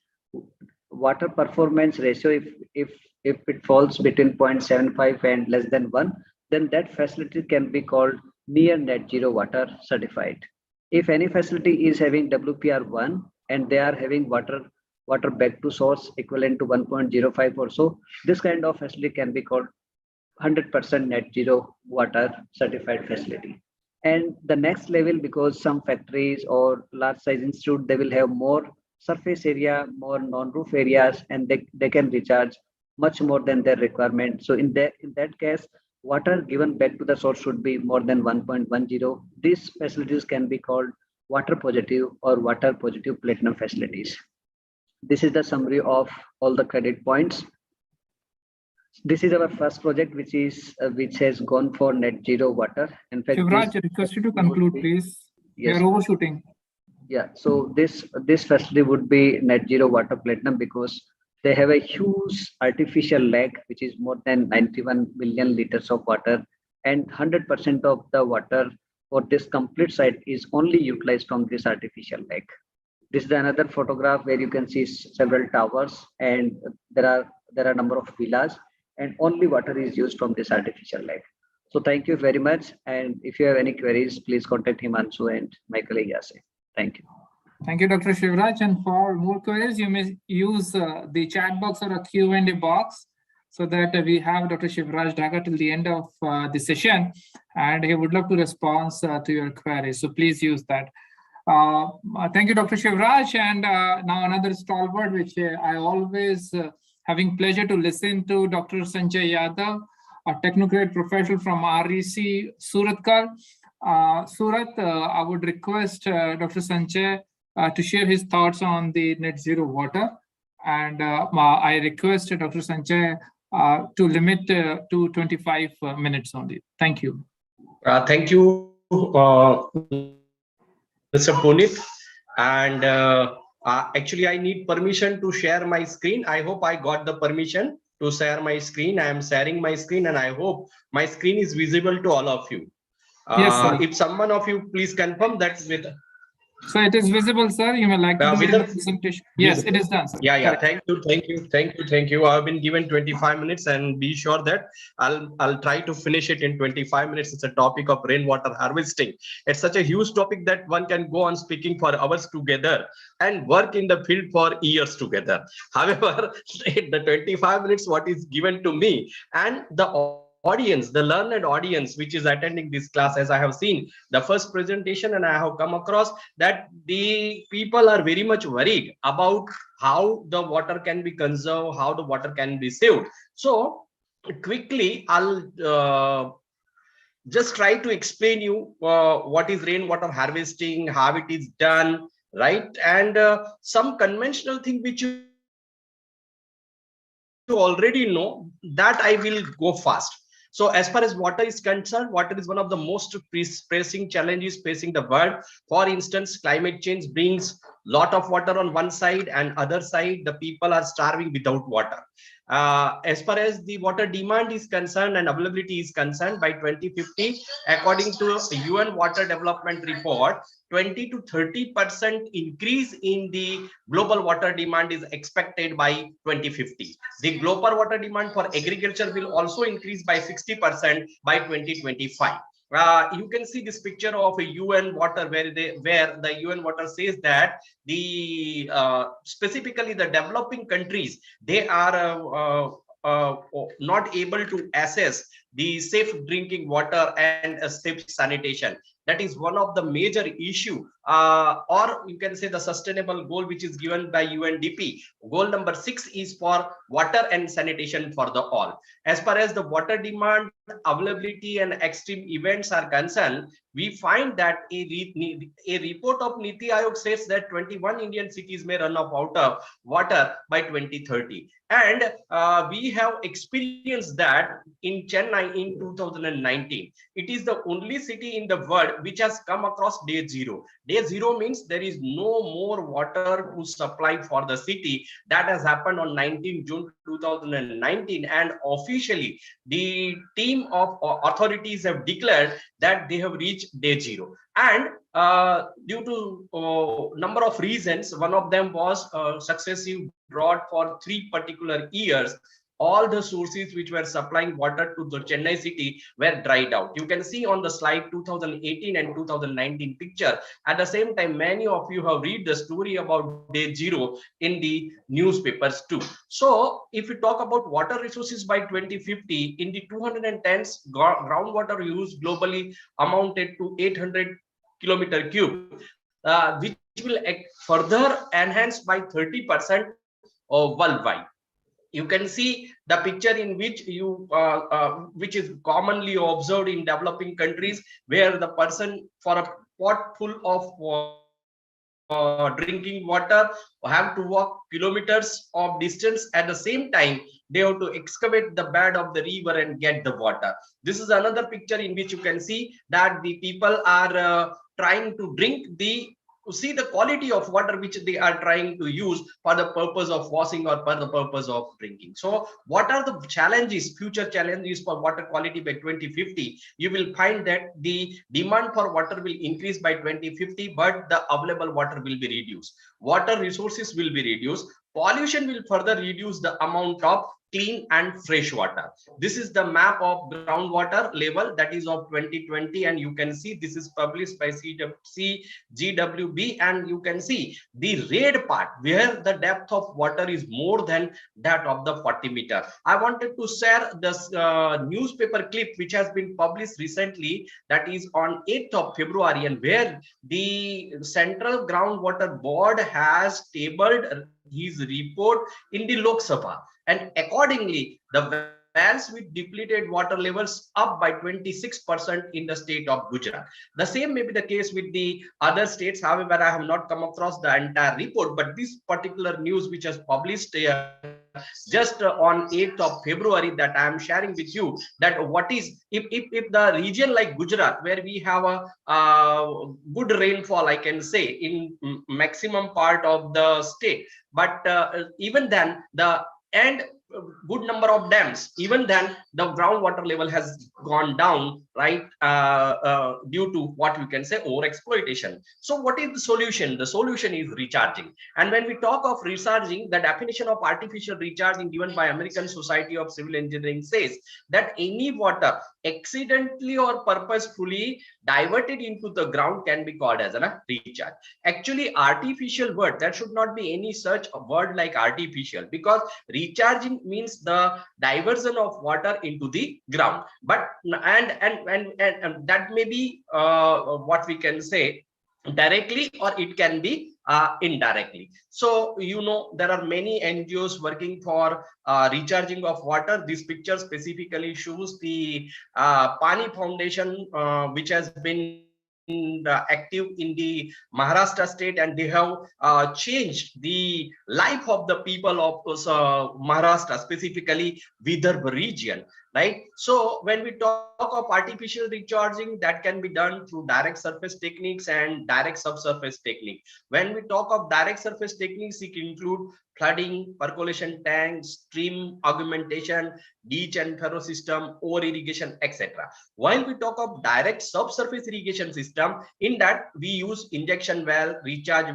Speaker 6: water performance ratio. If it falls between 0.75 and less than 1, then that facility can be called near net zero water certified. If any facility is having WPR 1 and they are having water back to source equivalent to 1.05 or so, this kind of facility can be called 100% net zero water certified facility. And the next level, because some factories or large size institute, they will have more surface area, more non-roof areas, and they can recharge much more than their requirement. So in that case, water given back to the source should be more than 1.10. These facilities can be called water positive or water positive platinum facilities. This is the summary of all the credit points. This is our first project, which has gone for net zero water. In fact,
Speaker 3: Shivraj, I request you to conclude, please.
Speaker 6: Yes.
Speaker 3: You're overshooting.
Speaker 6: Yeah. So this facility would be net zero water platinum because they have a huge artificial lake, which is more than 91 million liters of water, and 100% of the water for this complete site is only utilized from this artificial lake. This is another photograph where you can see several towers, and there are a number of villas, and only water is used from this artificial lake. So thank you very much. And if you have any queries, please contact Himanshu and my colleague Yase. Thank you.
Speaker 3: Thank you, Dr. Shivraj. And for more queries, you may use the chat box or a Q&A box so that we have Dr. Shivraj Daga till the end of the session, and he would love to respond to your queries. So please use that. Thank you, Dr. Shivraj. And now another stalwart, which I always having pleasure to listen to, Dr. Sanjay Yadav, a technocrat professional from REC Suratkal. Surat, I would request Dr. Sanjay to share his thoughts on the net zero water. And I request Dr. Sanjay to limit to 25 minutes only. Thank you.
Speaker 7: Thank you, Mr. Punit. And actually, I need permission to share my screen. I hope I got the permission to share my screen. I am sharing my screen, and I hope my screen is visible to all of you.
Speaker 3: Yes, sir.
Speaker 7: If someone of you please confirm that with.
Speaker 3: So it is visible, sir. You may like to do the presentation. Yes, it is done, sir.
Speaker 7: Yeah. Thank you. I've been given 25 minutes, and be sure that I'll try to finish it in 25 minutes. It's a topic of rainwater harvesting. It's such a huge topic that one can go on speaking for hours together and work in the field for years together. However, the 25 minutes what is given to me and the audience, the learned audience which is attending this class, as I have seen the first presentation, and I have come across that the people are very much worried about how the water can be conserved, how the water can be saved. So quickly, I'll just try to explain you what is rainwater harvesting, how it is done, right? And some conventional thing which you already know, that I will go fast. So as far as water is concerned, water is one of the most pressing challenges facing the world. For instance, climate change brings lot of water on one side, and other side, the people are starving without water. As far as the water demand is concerned and availability is concerned, by 2050, according to the UN Water Development Report, 20 to 30% increase in the global water demand is expected by 2050. The global water demand for agriculture will also increase by 60% by 2025. You can see this picture of a UN water where the UN water says that the specifically the developing countries, they are not able to assess the safe drinking water and safe sanitation. That is one of the major issue, or you can say the sustainable goal which is given by UNDP. Goal number 6 is for water and sanitation for the all. As far as the water demand, availability and extreme events are concerned, we find that a report of Niti Aayog says that 21 Indian cities may run out of water by 2030. And we have experienced that in Chennai, Chennai in 2019. It is the only city in the world which has come across day zero. Day zero means there is no more water to supply for the city. That has happened on 19 June 2019, and officially the team of authorities have declared that they have reached day zero. And due to number of reasons, one of them was successive drought for 3 particular years. All the sources which were supplying water to the Chennai city were dried out. You can see on the slide 2018 and 2019 picture. At the same time, many of you have read the story about day zero in the newspapers too. So if we talk about water resources by 2050, in the 210s, groundwater use globally amounted to 800 kilometer cube, which will further enhance by 30% worldwide. You can see the picture in which which is commonly observed in developing countries, where the person for a pot full of drinking water have to walk kilometers of distance. At the same time, they have to excavate the bed of the river and get the water. This is another picture in which you can see that the people are trying to drink see the quality of water which they are trying to use for the purpose of washing or for the purpose of drinking. So what are the challenges, future challenges for water quality by 2050? You will find that the demand for water will increase by 2050, but the available water will be reduced. Water resources will be reduced. Pollution will further reduce the amount of clean and fresh water. This is the map of groundwater level that is of 2020, and you can see this is published by GWB, and you can see the red part where the depth of water is more than that of the 40 meter. I wanted to share this newspaper clip which has been published recently, that is on 8th of February, and where the Central Groundwater Board has tabled his report in the Lok Sabha. And accordingly, the wells with depleted water levels up by 26% in the state of Gujarat. The same may be the case with the other states. However, I have not come across the entire report, but this particular news which was published just on 8th of February that I am sharing with you, that what is, if the region like Gujarat, where we have a good rainfall, I can say, in maximum part of the state, but even then and good number of dams, even then the groundwater level has gone down, right, due to what we can say over exploitation. So what is the solution? The solution is recharging. And when we talk of recharging, the definition of artificial recharging given by American Society of Civil Engineering says that any water accidentally or purposefully diverted into the ground can be called as a recharge. Actually, artificial word, that should not be any such word like artificial, because recharging means the diversion of water into the ground. But and that may be what we can say directly, or it can be indirectly. So there are many NGOs working for recharging of water. This picture specifically shows the Pani Foundation, which has been active in the Maharashtra state, and they have changed the life of the people of Maharashtra, specifically Vidarbha region, right? So when we talk of artificial recharging, that can be done through direct surface techniques and direct subsurface technique. When we talk of direct surface techniques, it include flooding, percolation tanks, stream augmentation, ditch and furrow system, over irrigation, etc. While we talk of direct subsurface irrigation system, in that we use injection well, recharge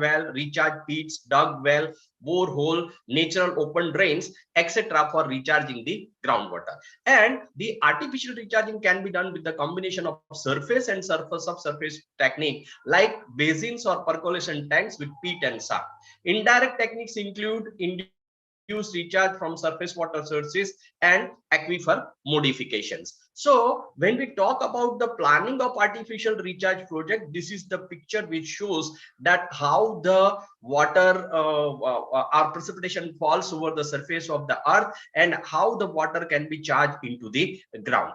Speaker 7: pits, dug well, borehole, natural open drains, etc. for recharging the groundwater. And the artificial recharging can be done with the combination of surface and subsurface technique, like basins or percolation tanks with pit and shaft. Indirect techniques include induced recharge from surface water sources and aquifer modifications. So when we talk about the planning of artificial recharge project, this is the picture which shows that how the water or precipitation falls over the surface of the earth, and how the water can be charged into the ground.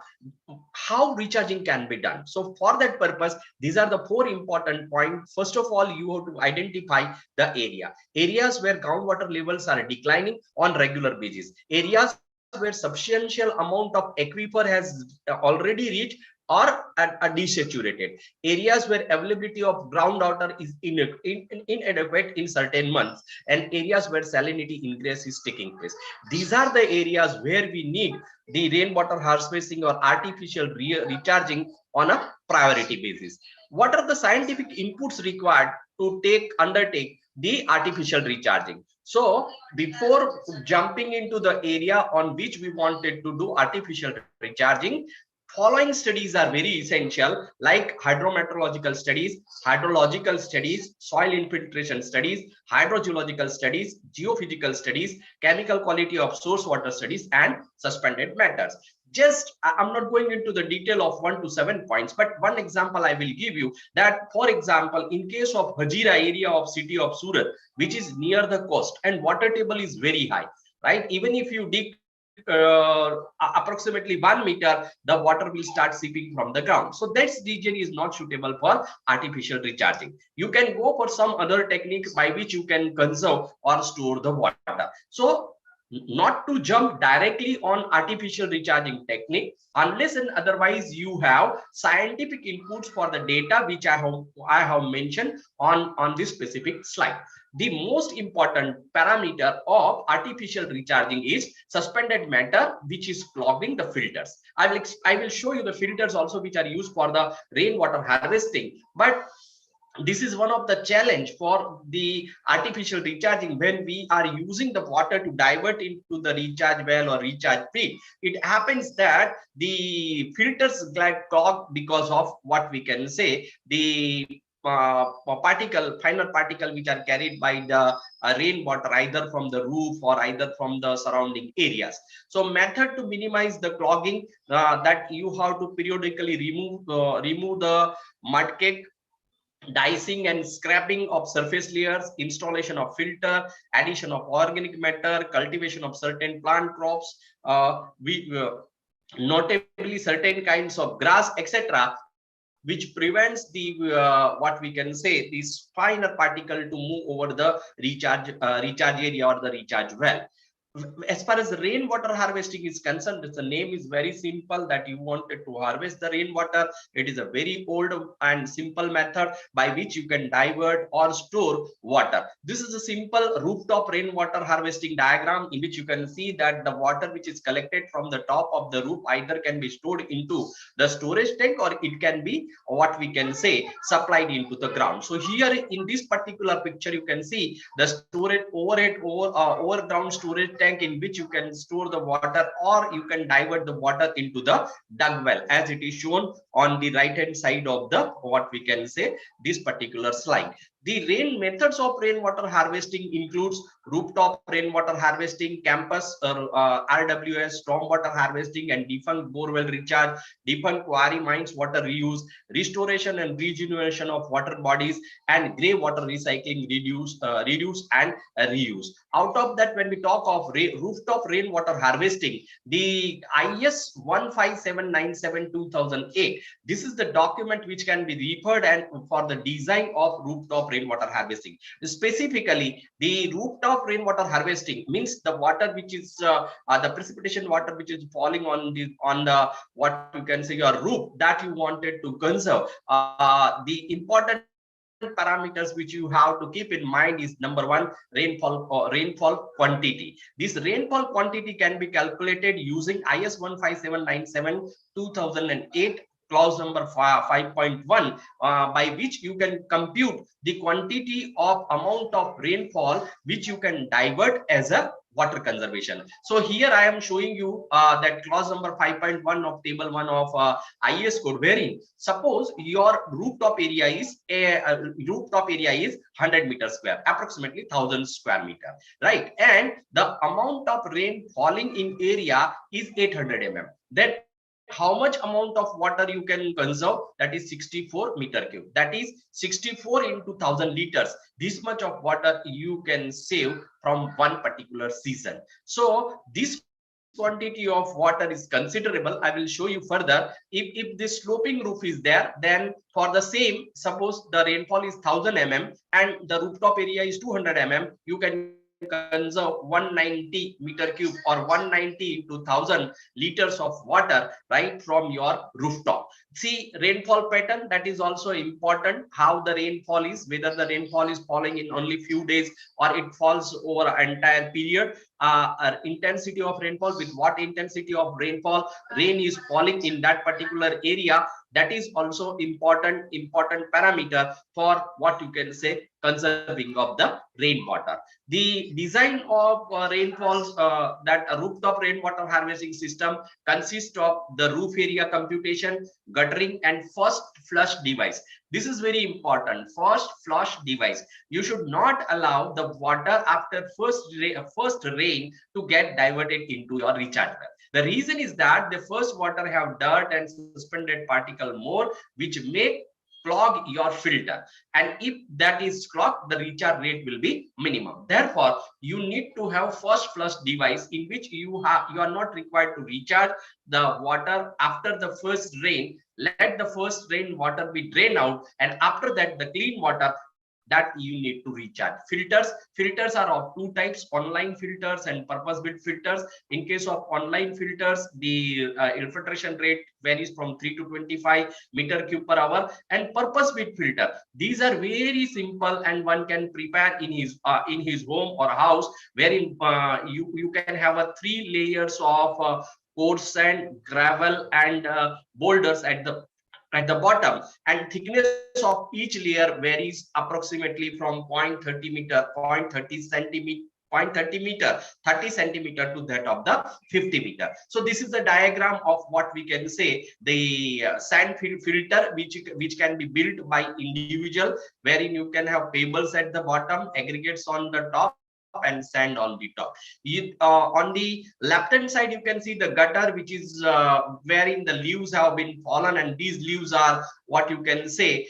Speaker 7: How recharging can be done? So for that purpose, these are the 4 important points. First of all, you have to identify the areas where groundwater levels are declining on regular basis, areas where substantial amount of aquifer has already reached or are desaturated, areas where availability of groundwater is inadequate in certain months, and areas where salinity ingress is taking place. These are the areas where we need the rainwater harvesting or artificial recharging on a priority basis. What are the scientific inputs required to undertake the artificial recharging? So before jumping into the area on which we wanted to do artificial recharging, following studies are very essential, like hydrometeorological studies, hydrological studies, soil infiltration studies, hydrogeological studies, geophysical studies, chemical quality of source water studies, and suspended matters. I'm not going into the detail of 1 to 7 points, but one example I will give you that, for example, in case of Hajira area of city of Surat, which is near the coast and water table is very high, right? Even if you dig approximately 1 meter, the water will start seeping from the ground. So that region is not suitable for artificial recharging. You can go for some other technique by which you can conserve or store the water. So not to jump directly on artificial recharging technique unless and otherwise you have scientific inputs for the data which I have mentioned on this specific slide. The most important parameter of artificial recharging is suspended matter, which is clogging the filters. I will show you the filters also which are used for the rainwater harvesting, but this is one of the challenge for the artificial recharging. When we are using the water to divert into the recharge well or recharge pit, it happens that the filters get clogged because of what we can say the finer particle which are carried by the rainwater either from the roof or either from the surrounding areas. So method to minimize the clogging, that you have to periodically remove the mud cake, dicing and scraping of surface layers, installation of filter, addition of organic matter, cultivation of certain plant crops, notably certain kinds of grass, etc., which prevents the what we can say this finer particle to move over the recharge area or the recharge well. As far as rainwater harvesting is concerned, the name is very simple, that you wanted to harvest the rainwater. It is a very old and simple method by which you can divert or store water. This is a simple rooftop rainwater harvesting diagram in which you can see that the water which is collected from the top of the roof either can be stored into the storage tank or it can be what we can say supplied into the ground. So here in this particular picture you can see the storage overground storage tank in which you can store the water or you can divert the water into the dug well, as it is shown on the right hand side of the what we can say this particular slide. The methods of rainwater harvesting includes rooftop rainwater harvesting, campus RWS, stormwater harvesting and defunct borewell recharge, defunct quarry mines water reuse, restoration and regeneration of water bodies, and grey water recycling, reduce and reuse. Out of that, when we talk of rooftop rainwater harvesting, the IS 15797/2008, this is the document which can be referred and for the design of rooftop rainwater harvesting. Specifically, the rooftop rainwater harvesting means the water which is the precipitation water which is falling on the what you can say your roof that you wanted to conserve. The important parameters which you have to keep in mind is number one, rainfall quantity. This rainfall quantity can be calculated using IS 15797/2008 clause number 5.1, by which you can compute the quantity of amount of rainfall which you can divert as a water conservation. So here I am showing you that clause number 5.1 of table 1 of IS code, wherein suppose your rooftop area is 100 meters square, approximately 1000 square meter, right? And the amount of rain falling in area is 800 mm. Then how much amount of water you can conserve? That is 64 meter cube. That is 64 into 1000 liters. This much of water you can save from one particular season. So this quantity of water is considerable. I will show you further. If this sloping roof is there, then for the same, suppose the rainfall is 1000 mm and the rooftop area is 200 mm, you can conserve 190 meter cube or 190 into 1000 liters of water right from your rooftop. See, rainfall pattern, that is also important, how the rainfall is, whether the rainfall is falling in only few days or it falls over an entire period. Intensity of rainfall, with what intensity of rainfall rain is falling in that particular area, that is also important parameter for what you can say conserving of the rainwater. The design of rainfalls, that a rooftop rainwater harvesting system consists of the roof area computation, guttering, and first flush device. This is very important. First flush device. You should not allow the water after first rain to get diverted into your recharge well. The reason is that the first water have dirt and suspended particle more, which may clog your filter, and if that is clogged, the recharge rate will be minimum. Therefore, you need to have first flush device in which you are not required to recharge the water after the first rain. Let the first rain water be drained out, and after that the clean water that you need to recharge. Filters are of two types: online filters and purpose-built filters. In case of online filters, the infiltration rate varies from 3 to 25 meter cube per hour. And purpose-built filter, these are very simple and one can prepare in his home or house, wherein you can have a 3 layers of coarse sand, gravel, and boulders at the bottom, and thickness of each layer varies approximately from 0.30 meter, 0.30 centimeter, 30 centimeter to that of the 50 meter. So this is the diagram of what we can say the sand filter, which can be built by individual, wherein you can have pebbles at the bottom, aggregates on the top, and sand on the top. On the left hand side, you can see the gutter, which is wherein the leaves have been fallen, and these leaves are what you can say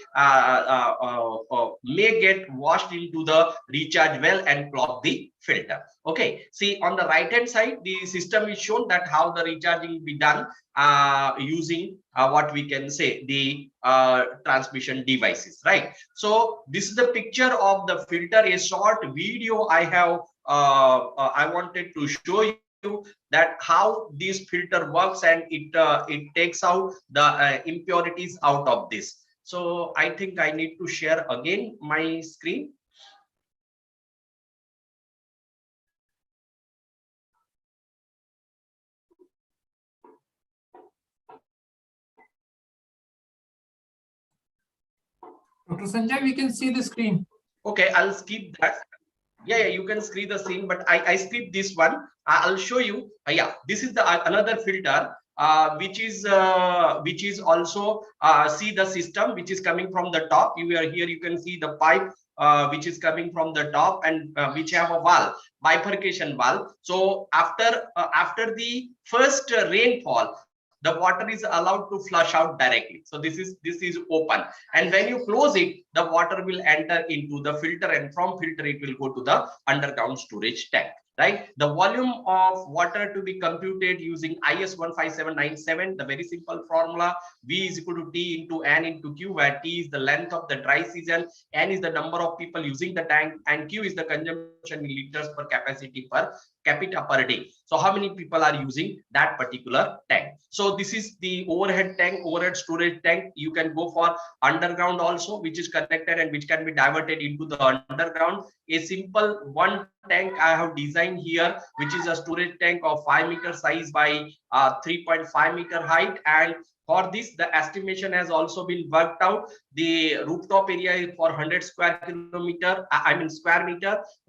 Speaker 7: may get washed into the recharge well and clog the filter. Okay, see on the right hand side, the system is shown that how the recharging be done using what we can say the transmission devices, right? So this is the picture of the filter. A short video I have I wanted to show you that how this filter works, and it takes out the impurities out of this. So I think I need to share again my screen.
Speaker 3: Dr. Sanjay, we can see the screen.
Speaker 7: Okay, I'll skip that. Yeah, you can screen the scene, but I skip this one. I'll show you. Yeah, this is the another filter, which is also see the system which is coming from the top. You are here. You can see the pipe which is coming from the top, and which have a valve, bifurcation valve. So after the first rainfall, the water is allowed to flush out directly. So this is open, and when you close it, the water will enter into the filter, and from filter it will go to the underground storage tank. Right, the volume of water to be computed using IS 15797, the very simple formula: V is equal to T into N into Q, where T is the length of the dry season, N is the number of people using the tank, and Q is the consumption in liters per capacity per capita per day. So how many people are using that particular tank? So this is the overhead tank, overhead storage tank. You can go for underground also, which is connected and which can be diverted into the underground. A simple one tank I have designed here, which is a storage tank of 5 meter size by 3.5 meter height, and for this the estimation has also been worked out. The rooftop area is for 100 square meter.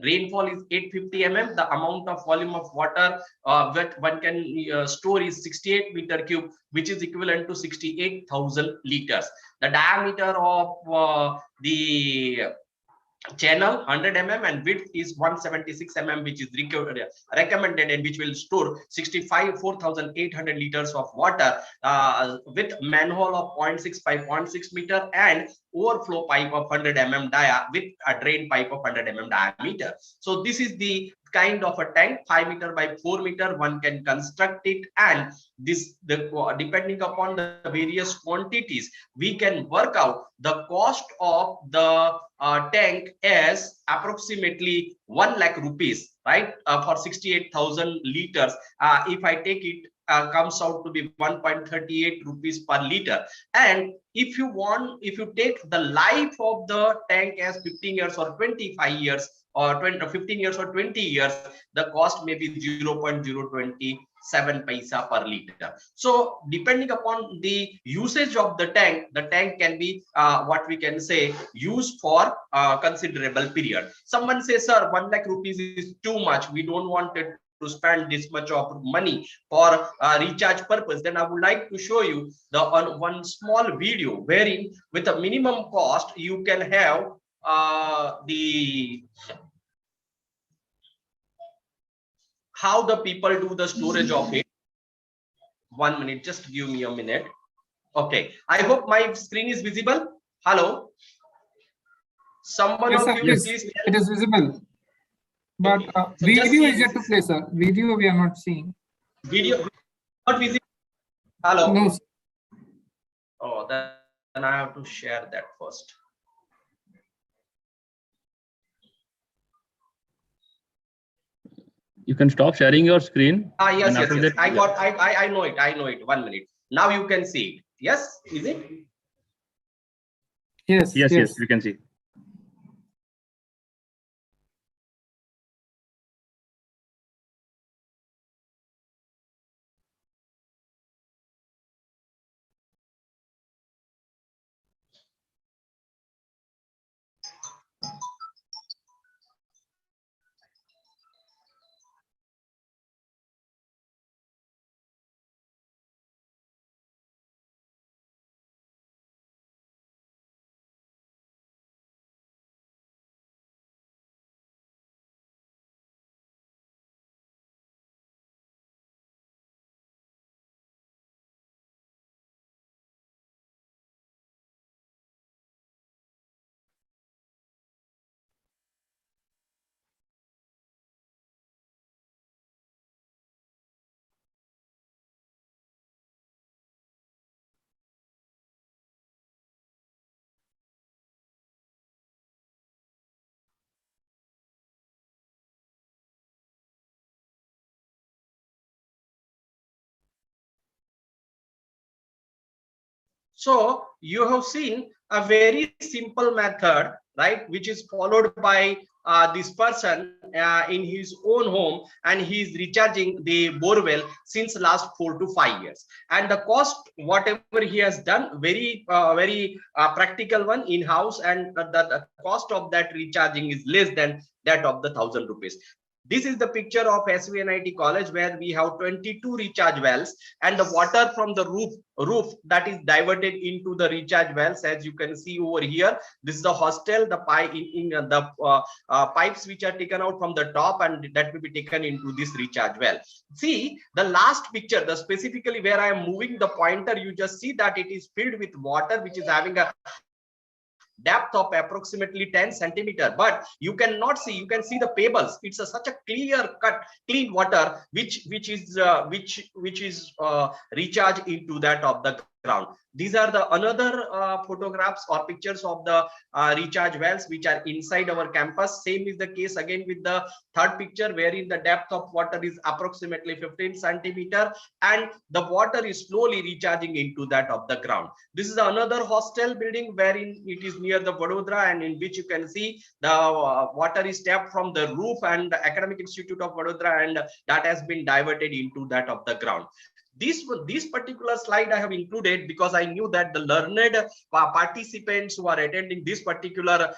Speaker 7: Rainfall is 850 mm. The amount of volume of water that one can store is 68 meter cube, which is equivalent to 68,000 liters. The diameter of the channel 100 mm and width is 176 mm, which is recommended, and which will store 4,800 liters of water with manhole of 0.6 by 0.6 meter and overflow pipe of 100 mm dia with a drain pipe of 100 mm diameter. So this is the kind of a tank, 5 meter by 4 meter. One can construct it, and depending upon the various quantities, we can work out the cost of the tank as approximately 1 lakh rupees right? For 68,000 liters, if I take it, comes out to be 1.38 rupees per liter. And if you take the life of the tank as 15 years or 25 years or 15 years or 20 years, the cost may be 0.027 paisa per liter. So depending upon the usage of the tank can be what we can say used for considerable period. Someone says, sir, 1 lakh rupees is too much, we don't want it to spend this much of money for recharge purpose. Then I would like to show you the one small video wherein with a minimum cost you can have how the people do the storage of it. 1 minute, just give me a minute. Okay, I hope my screen is visible. Hello, someone
Speaker 3: Yes,
Speaker 7: of
Speaker 3: sir,
Speaker 7: you
Speaker 3: yes,
Speaker 7: please.
Speaker 3: it is visible. But
Speaker 7: So
Speaker 3: video is yet to play, sir. Video we are not seeing.
Speaker 7: Video not visible. Hello.
Speaker 3: No, sir.
Speaker 7: Oh, then I have to share that first.
Speaker 4: You can stop sharing your screen.
Speaker 7: Yes,
Speaker 4: and
Speaker 7: yes,
Speaker 4: after
Speaker 7: yes.
Speaker 4: that,
Speaker 7: I got. I know it. I know it. 1 minute. Now you can see it. Yes, is it?
Speaker 3: Yes,
Speaker 4: yes, we can see.
Speaker 7: So you have seen a very simple method, right, which is followed by this person in his own home, and he is recharging the borewell since last 4 to 5 years. And the cost, whatever he has done, very practical one in house, and the cost of that recharging is less than that of the 1,000 rupees. This is the picture of SVNIT college where we have 22 recharge wells, and the water from the roof that is diverted into the recharge wells. As you can see over here, this is the hostel, the pipes which are taken out from the top, and that will be taken into this recharge well. See the last picture, the specifically where I am moving the pointer, you just see that it is filled with water which is having a depth of approximately 10 centimeter, but you cannot see, you can see the pebbles. It's such a clean water which is recharged into that of the ground. These are the another photographs or pictures of the recharge wells which are inside our campus. Same is the case again with the third picture, wherein the depth of water is approximately 15 centimeter, and the water is slowly recharging into that of the ground. This is another hostel building wherein it is near the Vadodara, and in which you can see the water is tapped from the roof and the Academic Institute of Vadodara, and that has been diverted into that of the ground. This particular slide I have included because I knew that the learned participants who are attending this particular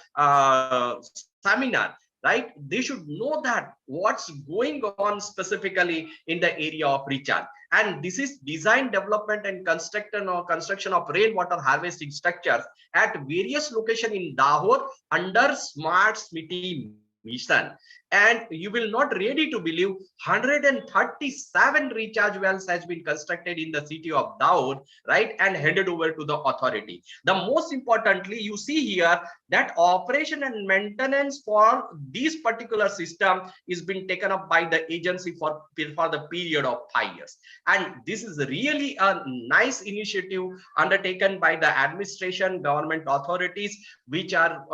Speaker 7: seminar, right, they should know that what's going on specifically in the area of recharge. And this is design, development, and construction of rainwater harvesting structures at various locations in Dahod under Smart City mission. And you will not ready to believe 137 recharge wells has been constructed in the city of Dahod, right, and handed over to the authority. The most importantly, you see here that operation and maintenance for this particular system is being taken up by the agency for the period of 5 years. And this is really a nice initiative undertaken by the administration, government authorities, which are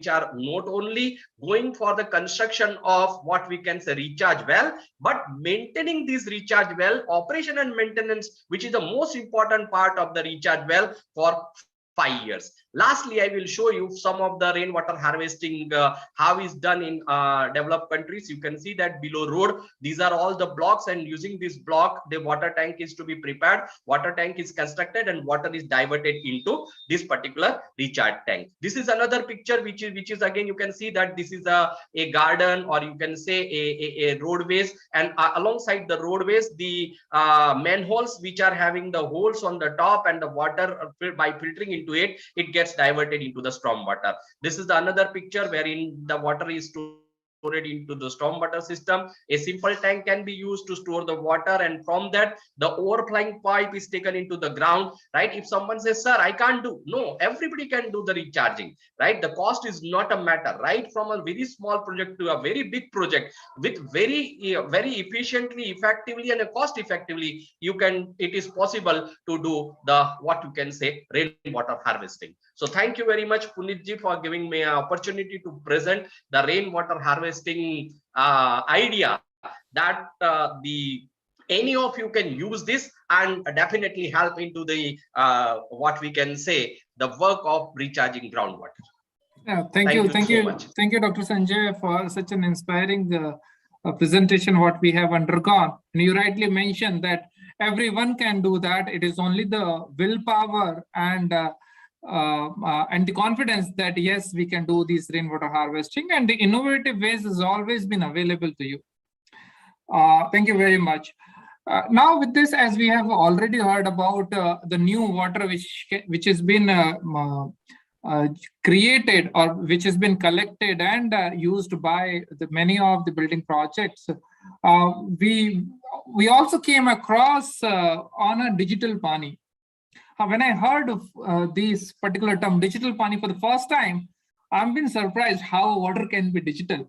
Speaker 7: are not only going for the construction of what we can say recharge well, but maintaining this recharge well, operation and maintenance, which is the most important part of the recharge well for 5 years. Lastly, I will show you some of the rainwater harvesting, how is done in developed countries. You can see that below road, these are all the blocks, and using this block, the water tank is to be prepared, water tank is constructed, and water is diverted into this particular recharge tank. This is another picture which is again, you can see that this is a garden, or you can say a roadways, and alongside the roadways, the manholes which are having the holes on the top, and the water by filtering into it gets diverted into the storm water. This is another picture wherein the water is stored into the stormwater system. A simple tank can be used to store the water, and from that the overflowing pipe is taken into the ground, right? If someone says, sir, I can't do, no, everybody can do the recharging, right? The cost is not a matter, right? From a very small project to a very big project, with very efficiently, effectively, and cost effectively, it is possible to do the, what you can say, rainwater harvesting. So thank you very much, Punitji, for giving me an opportunity to present the rainwater harvesting idea, that any of you can use this and definitely help into the what we can say, the work of recharging groundwater.
Speaker 3: Yeah, thank you, Dr. Sanjay, for such an inspiring presentation what we have undergone. And you rightly mentioned that everyone can do that. It is only the willpower and the confidence that yes, we can do this rainwater harvesting, and the innovative ways has always been available to you. Thank you very much. Now with this, as we have already heard about the new water which has been created, or which has been collected and used by many of the building projects, we also came across on a digital pani. When I heard of this particular term, digital pani, for the first time, I've been surprised how water can be digital.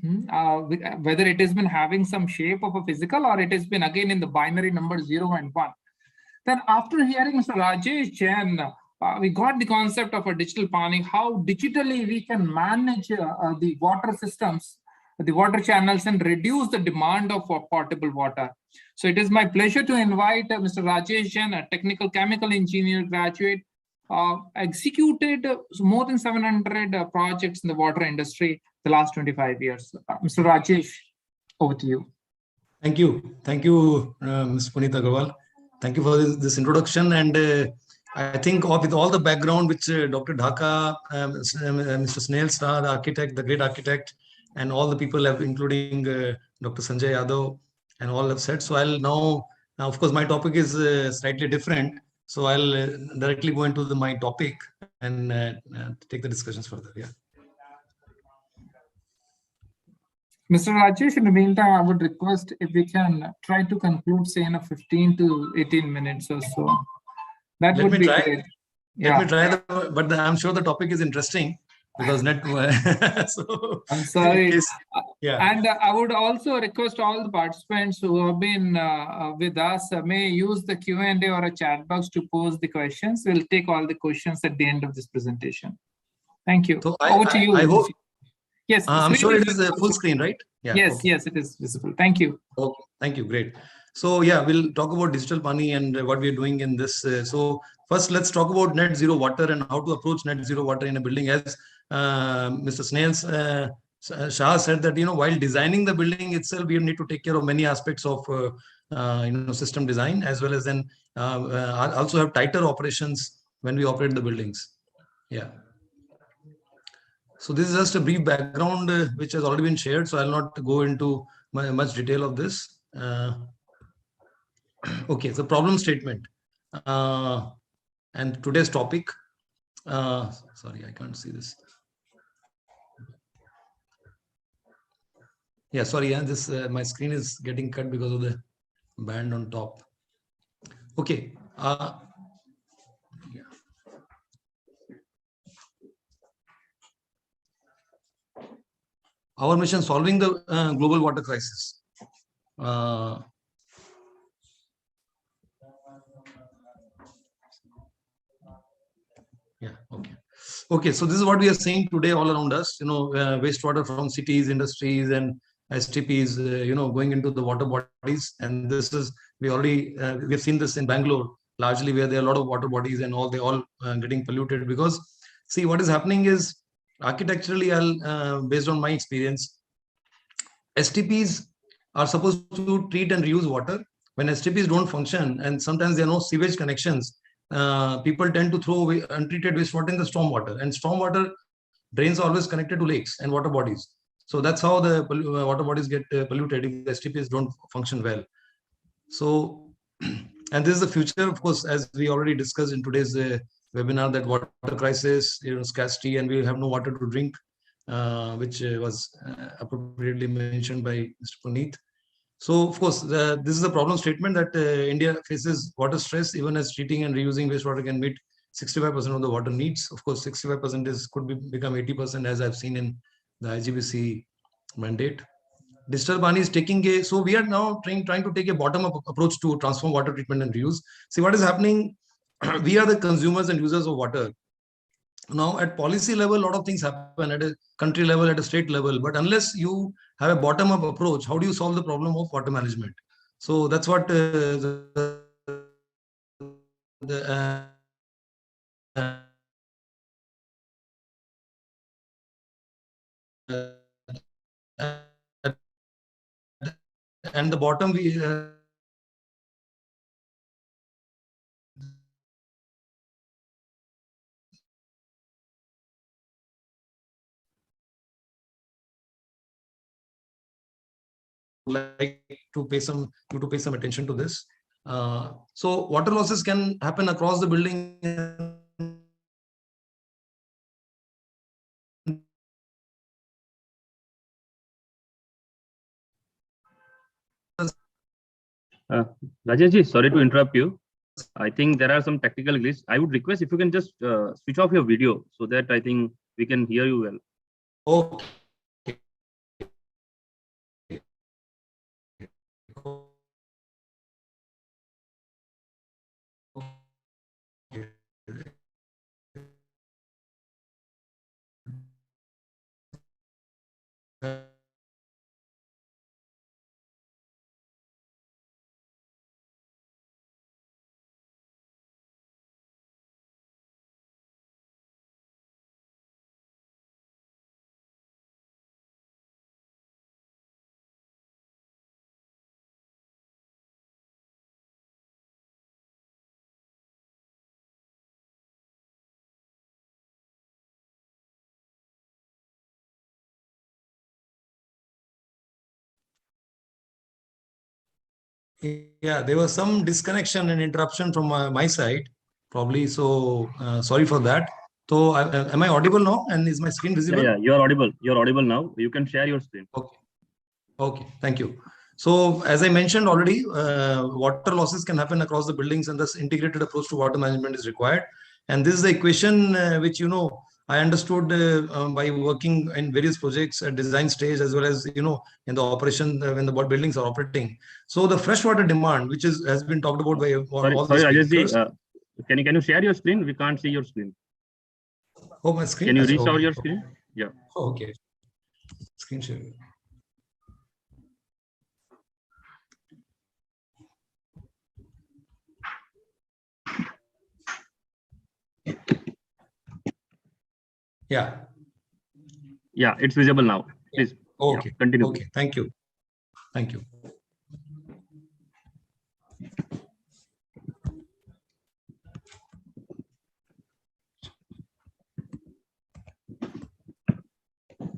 Speaker 3: Whether it has been having some shape of a physical, or it has been again in the binary number 0 and 1. Then after hearing Mr. Rajesh Jain, we got the concept of a digital pani, how digitally we can manage the water systems, the water channels, and reduce the demand of potable water. So it is my pleasure to invite Mr. Rajesh Jain, a technical chemical engineer graduate, executed more than 700 projects in the water industry the last 25 years. Mr. Rajesh, over to you.
Speaker 1: Thank you, Ms. Punita Agarwal. Thank you for this introduction. And I think with all the background which Dr. Dhaka, Mr. Snail Star, the architect, the great architect, and all the people have, including Dr. Sanjay Yadav, and all have said. So I'll now of course, my topic is slightly different. So I'll directly go into my topic and take the discussions further. Yeah.
Speaker 3: Mr. Rajesh, in the meantime, I would request if we can try to conclude, say, in a 15 to 18 minutes or so. That would be great.
Speaker 1: Let me try, but I'm sure the topic is interesting, because so
Speaker 3: I'm sorry.
Speaker 1: Yeah.
Speaker 3: And I would also request all the participants who have been with us may use the Q&A or a chat box to pose the questions. We'll take all the questions at the end of this presentation. Thank you.
Speaker 1: So
Speaker 3: over to you.
Speaker 1: I hope.
Speaker 3: Yes.
Speaker 1: I'm sure it is full screen, right?
Speaker 3: Yeah. Yes, okay. Yes, it is visible. Thank you.
Speaker 1: Okay. Thank you. Great. So yeah, we'll talk about digital pani and what we're doing in this. So first, let's talk about net zero water and how to approach net zero water in a building. As Mr. Snails Shah said that, while designing the building itself, we need to take care of many aspects of system design, as well as then also have tighter operations when we operate the buildings. Yeah. So this is just a brief background which has already been shared. So I'll not go into much detail of this. Okay, so problem statement and today's topic. Sorry, I can't see this. Yeah, sorry. Yeah, this my screen is getting cut because of the band on top. Okay. Yeah. Our mission: solving the global water crisis. Yeah. Okay. Okay, so this is what we are seeing today all around us. Wastewater from cities, industries, and STPs, going into the water bodies. And this is we've seen this in Bangalore largely, where there are a lot of water bodies and they all getting polluted. Because see, what is happening is architecturally, based on my experience, STPs are supposed to treat and reuse water. When STPs don't function, and sometimes there are no sewage connections, people tend to throw away untreated wastewater in the stormwater, and stormwater drains are always connected to lakes and water bodies. So that's how the water bodies get polluted if the STPs don't function well. So, and this is the future, of course, as we already discussed in today's webinar, that water crisis, scarcity, and we have no water to drink, which was appropriately mentioned by Mr. Puneet. So, of course, this is a problem statement that India faces water stress, even as treating and reusing wastewater can meet 65% of the water needs. Of course, 65% could become 80%, as I've seen in the IGBC mandate. Digital Bani is taking so we are now trying to take a bottom-up approach to transform water treatment and reuse. See what is happening. We are the consumers and users of water. Now, at policy level, a lot of things happen at a country level, at a state level. But unless you have a bottom-up approach, how do you solve the problem of water management? So that's what and the bottom we like to pay some attention to this. So water losses can happen across the building.
Speaker 4: Rajesh ji, sorry to interrupt you. I think there are some technical glitches. I would request if you can just switch off your video so that I think we can hear you well.
Speaker 1: Okay. Yeah, there was some disconnection and interruption from my side, probably. So sorry for that. So am I audible now? And is my screen visible?
Speaker 4: Yeah, you are audible. You are audible now. You can share your screen.
Speaker 1: Okay. Okay. Thank you. So as I mentioned already, water losses can happen across the buildings, and thus integrated approach to water management is required. And this is the equation which I understood by working in various projects at design stage, as well as in the operation when the buildings are operating. So the freshwater demand, which has been talked about by all the speakers.
Speaker 4: Can you share your screen? We can't see your screen.
Speaker 1: Oh, my screen.
Speaker 4: Can you restore your screen? Yeah.
Speaker 1: Okay. Screen share. Yeah.
Speaker 4: Yeah, it's visible now. Please.
Speaker 1: Okay.
Speaker 4: Yeah, continue.
Speaker 1: Okay. Thank you. Thank you.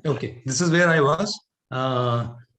Speaker 1: Okay. This is where I was.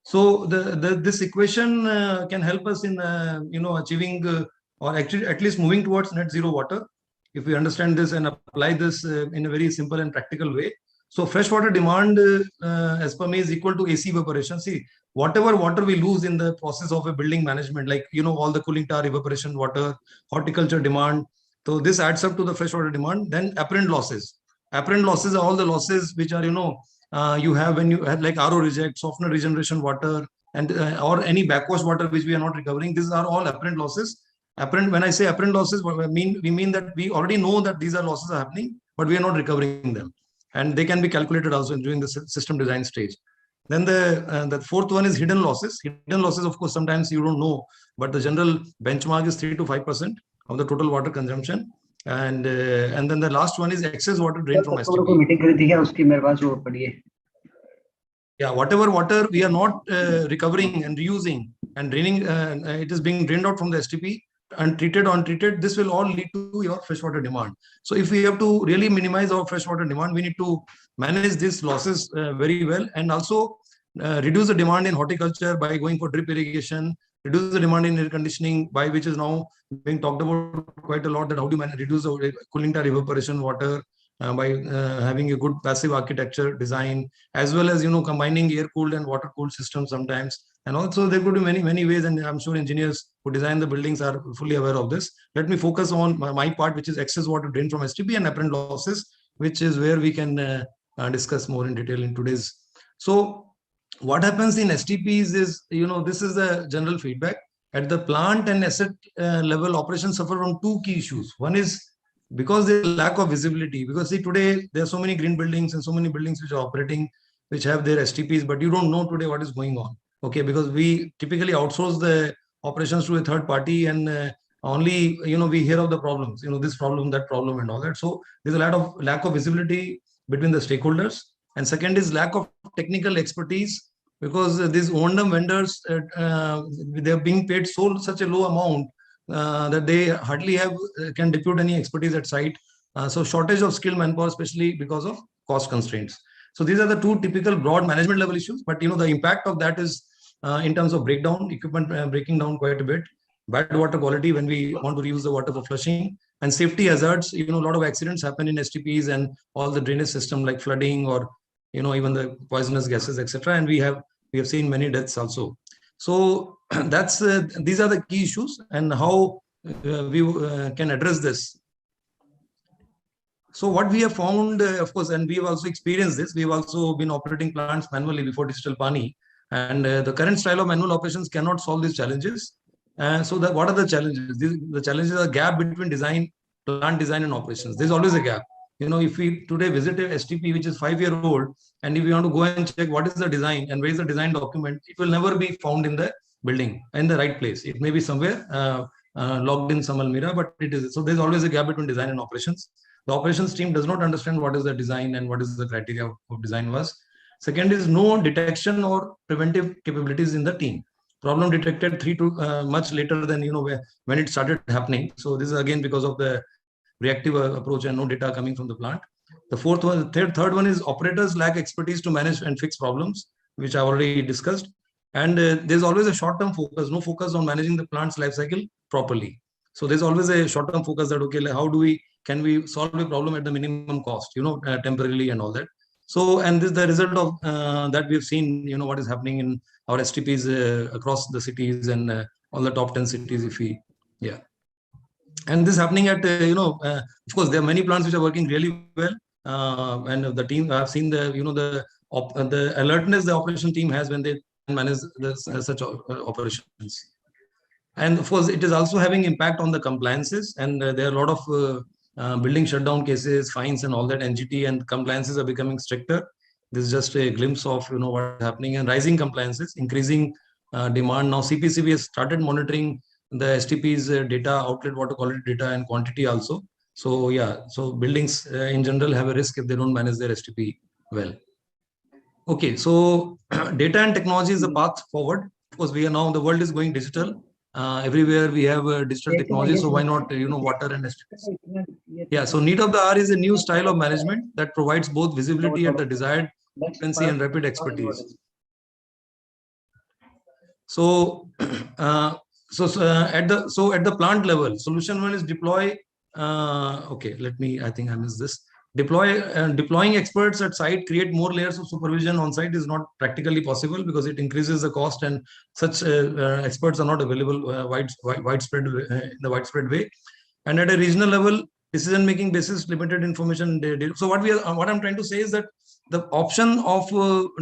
Speaker 1: So this equation can help us in achieving or actually at least moving towards net zero water, if we understand this and apply this in a very simple and practical way. So freshwater demand, as per me, is equal to AC evaporation. See, whatever water we lose in the process of a building management, like all the cooling tower evaporation water, horticulture demand. So this adds up to the freshwater demand. Then apparent losses. Apparent losses are all the losses which are you have when you have like RO reject, softener regeneration water, and or any backwash water which we are not recovering. These are all apparent losses. Apparent, when I say apparent losses, we mean that we already know that these are losses are happening, but we are not recovering them. And they can be calculated also during the system design stage. Then the fourth one is hidden losses. Hidden losses, of course, sometimes you don't know, but the general benchmark is 3 to 5% of the total water consumption. And then the last one is excess water drain from STP. Yeah, whatever water we are not recovering and reusing and draining, it is being drained out from the STP, untreated, untreated, this will all lead to your freshwater demand. So if we have to really minimize our freshwater demand, we need to manage these losses very well, and also reduce the demand in horticulture by going for drip irrigation, reduce the demand in air conditioning, by which is now being talked about quite a lot, that how do you reduce the cooling tower evaporation water by having a good passive architecture design, as well as combining air cooled and water cooled systems sometimes. And also there could be many ways, and I'm sure engineers who design the buildings are fully aware of this. Let me focus on my part, which is excess water drain from STP and apparent losses, which is where we can discuss more in detail in today's. So what happens in STPs is, this is the general feedback. At the plant and asset level, operations suffer from two key issues. One is because there's lack of visibility. Because see, today there are so many green buildings and so many buildings which are operating, which have their STPs, but you don't know today what is going on. Okay, because we typically outsource the operations to a third party, and only we hear of the problems, this problem, that problem, and all that. So there's a lot of lack of visibility between the stakeholders. And second is lack of technical expertise, because these O&M vendors, they're being paid such a low amount that they hardly can depute any expertise at site. So shortage of skilled manpower, especially because of cost constraints. So these are the two typical broad management level issues. But the impact of that is in terms of breakdown, equipment breaking down quite a bit, bad water quality when we want to reuse the water for flushing, and safety hazards. A lot of accidents happen in STPs and all the drainage system, like flooding or even the poisonous gases, etc. And we have seen many deaths also. So that's these are the key issues, and how we can address this. So what we have found, of course, and we have also experienced this, we've also been operating plants manually before digital Pani, and the current style of manual operations cannot solve these challenges. So what are the challenges? The challenges are a gap between plant design and operations. There's always a gap. If we today visit a STP which is 5-year-old, and if we want to go and check what is the design and where is the design document, it will never be found in the building in the right place. It may be somewhere logged in some almirah, but it is. So there's always a gap between design and operations. The operations team does not understand what is the design and what is the criteria of design was. Second is no detection or preventive capabilities in the team. Problem detected much later than when it started happening. So this is again because of the reactive approach and no data coming from the plant. The third one is operators lack expertise to manage and fix problems, which I already discussed. And there's always a short-term focus, no focus on managing the plant's life cycle properly. So there's always a short-term focus that, okay, how can we solve a problem at the minimum cost, temporarily and all that. So, and this is the result of that we've seen, what is happening in our STPs across the cities and all the top 10 cities, And this is happening at, of course, there are many plants which are working really well. And the team, I've seen the alertness the operation team has when they manage such operations. And of course, it is also having impact on the compliances. And there are a lot of building shutdown cases, fines and all that. NGT and compliances are becoming stricter. This is just a glimpse of, what's happening, and rising compliances, increasing demand. Now, CPCB has started monitoring the STP's data, outlet water quality data, and quantity also. So so buildings in general have a risk if they don't manage their STP well. Okay, so data and technology is the path forward. Of course, the world is going digital. Everywhere we have digital technology, so why not water and STPs? So need of the hour is a new style of management that provides both visibility at the desired frequency and rapid expertise. So at the plant level, solution one is deploy. I think I missed this. Deploying experts at site, create more layers of supervision on site is not practically possible because it increases the cost, and such experts are not available widespread in the widespread way. And at a regional level, decision-making basis, limited information. So what I'm trying to say is that the option of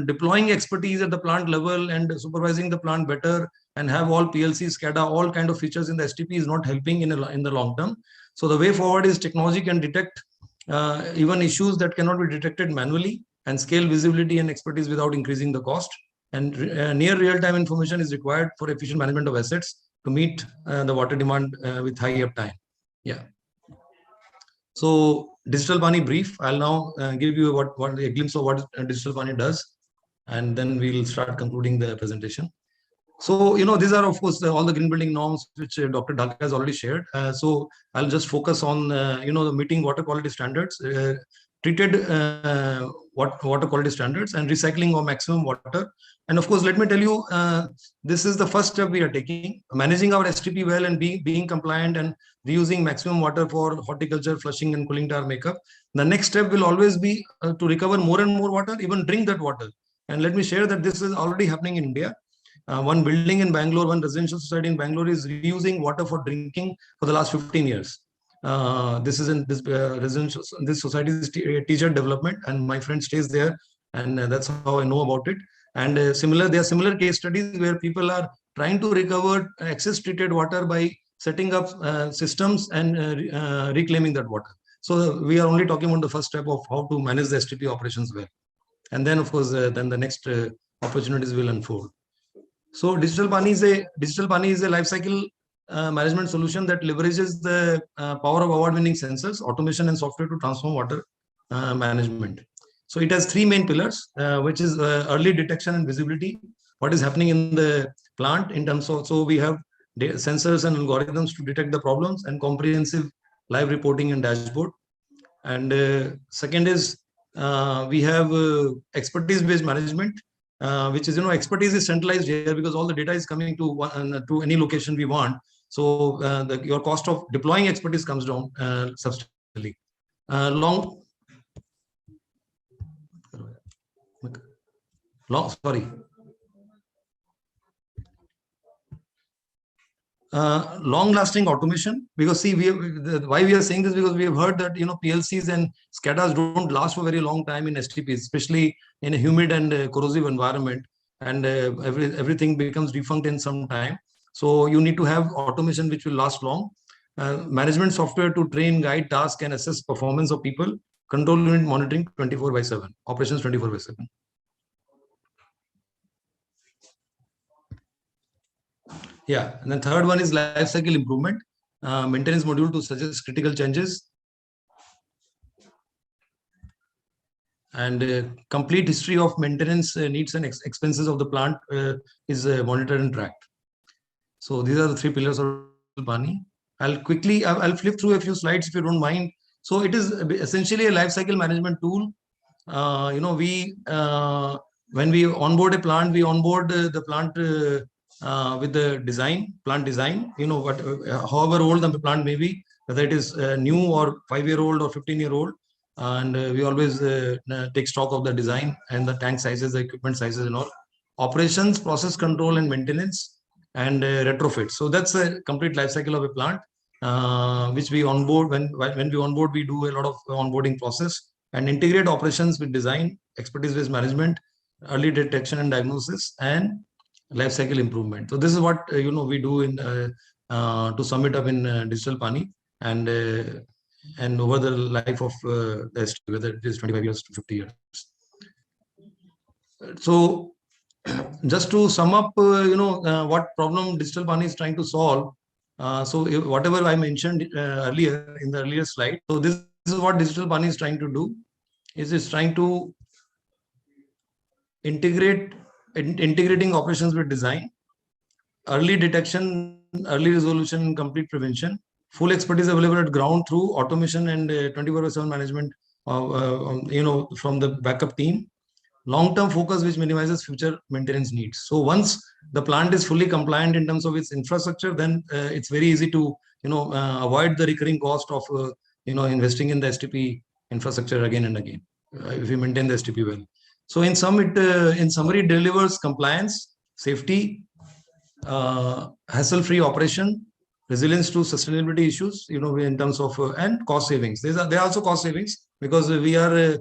Speaker 1: deploying expertise at the plant level and supervising the plant better and have all PLC, SCADA, all kind of features in the STP is not helping in the long term. So the way forward is technology can detect even issues that cannot be detected manually, and scale visibility and expertise without increasing the cost. And near real-time information is required for efficient management of assets to meet the water demand with high uptime. Yeah. So digital Pani brief. I'll now give you a glimpse of what digital Pani does, and then we'll start concluding the presentation. So, these are, of course, all the green building norms, which Dr. Dhaka has already shared. So I'll just focus on, the meeting water quality standards, treated water quality standards, and recycling of maximum water. And of course, let me tell you, this is the first step we are taking, managing our STP well and being compliant and reusing maximum water for horticulture, flushing, and cooling tower makeup. The next step will always be to recover more and more water, even drink that water. And let me share that this is already happening in India. One building in Bangalore, one residential society in Bangalore is reusing water for drinking for the last 15 years. This is in this this society's teacher development, and my friend stays there, and that's how I know about it. And there are similar case studies where people are trying to recover excess treated water by setting up systems and reclaiming that water. So we are only talking about the first step of how to manage the STP operations well, and then of course then the next opportunities will unfold. So digital Pani is a life cycle management solution that leverages the power of award-winning sensors, automation, and software to transform water management. So it has three main pillars, which is early detection and visibility. What is happening in the plant in terms of, so we have sensors and algorithms to detect the problems, and comprehensive live reporting and dashboard. And second is we have expertise-based management. Which is, expertise is centralized here because all the data is coming to any location we want. So your cost of deploying expertise comes down substantially. Long-lasting automation, because see, why we are saying this, because we have heard that PLCs and SCADAs don't last for a very long time in STPs, especially in a humid and corrosive environment, and everything becomes defunct in some time. So you need to have automation which will last long. Management software to train, guide, task, and assess performance of people. Control unit monitoring 24/7, operations 24/7. Yeah, and then third one is life cycle improvement, maintenance module to suggest critical changes, and complete history of maintenance needs and expenses of the plant is monitored and tracked. So these are the three pillars of Pani. I'll flip through a few slides if you don't mind. So it is essentially a life cycle management tool. When we onboard a plant, we onboard the plant with the plant design, however old the plant may be, whether it is new or 5-year-old or 15-year-old. And we always take stock of the design and the tank sizes, the equipment sizes and all. Operations, process control and maintenance, and retrofit. So that's a complete life cycle of a plant, which we onboard. When we onboard, we do a lot of onboarding process and integrate operations with design, expertise-based management, early detection and diagnosis, and life cycle improvement. So this is what we do in to sum it up in digital Pani, and over the life of the STP, whether it is 25 years to 50 years. So just to sum up, what problem digital Pani is trying to solve. So whatever I mentioned earlier in the earlier slide. So this is what digital Pani is trying to do. Is trying to integrating operations with design, early detection, early resolution, complete prevention, full expertise available at ground through automation and 24/7 management, from the backup team. Long-term focus which minimizes future maintenance needs. So once the plant is fully compliant in terms of its infrastructure, then it's very easy to avoid the recurring cost of investing in the STP infrastructure again and again if we maintain the STP well. So in summary, it delivers compliance, safety, hassle-free operation, resilience to sustainability issues, in terms of and cost savings. There are also cost savings because we are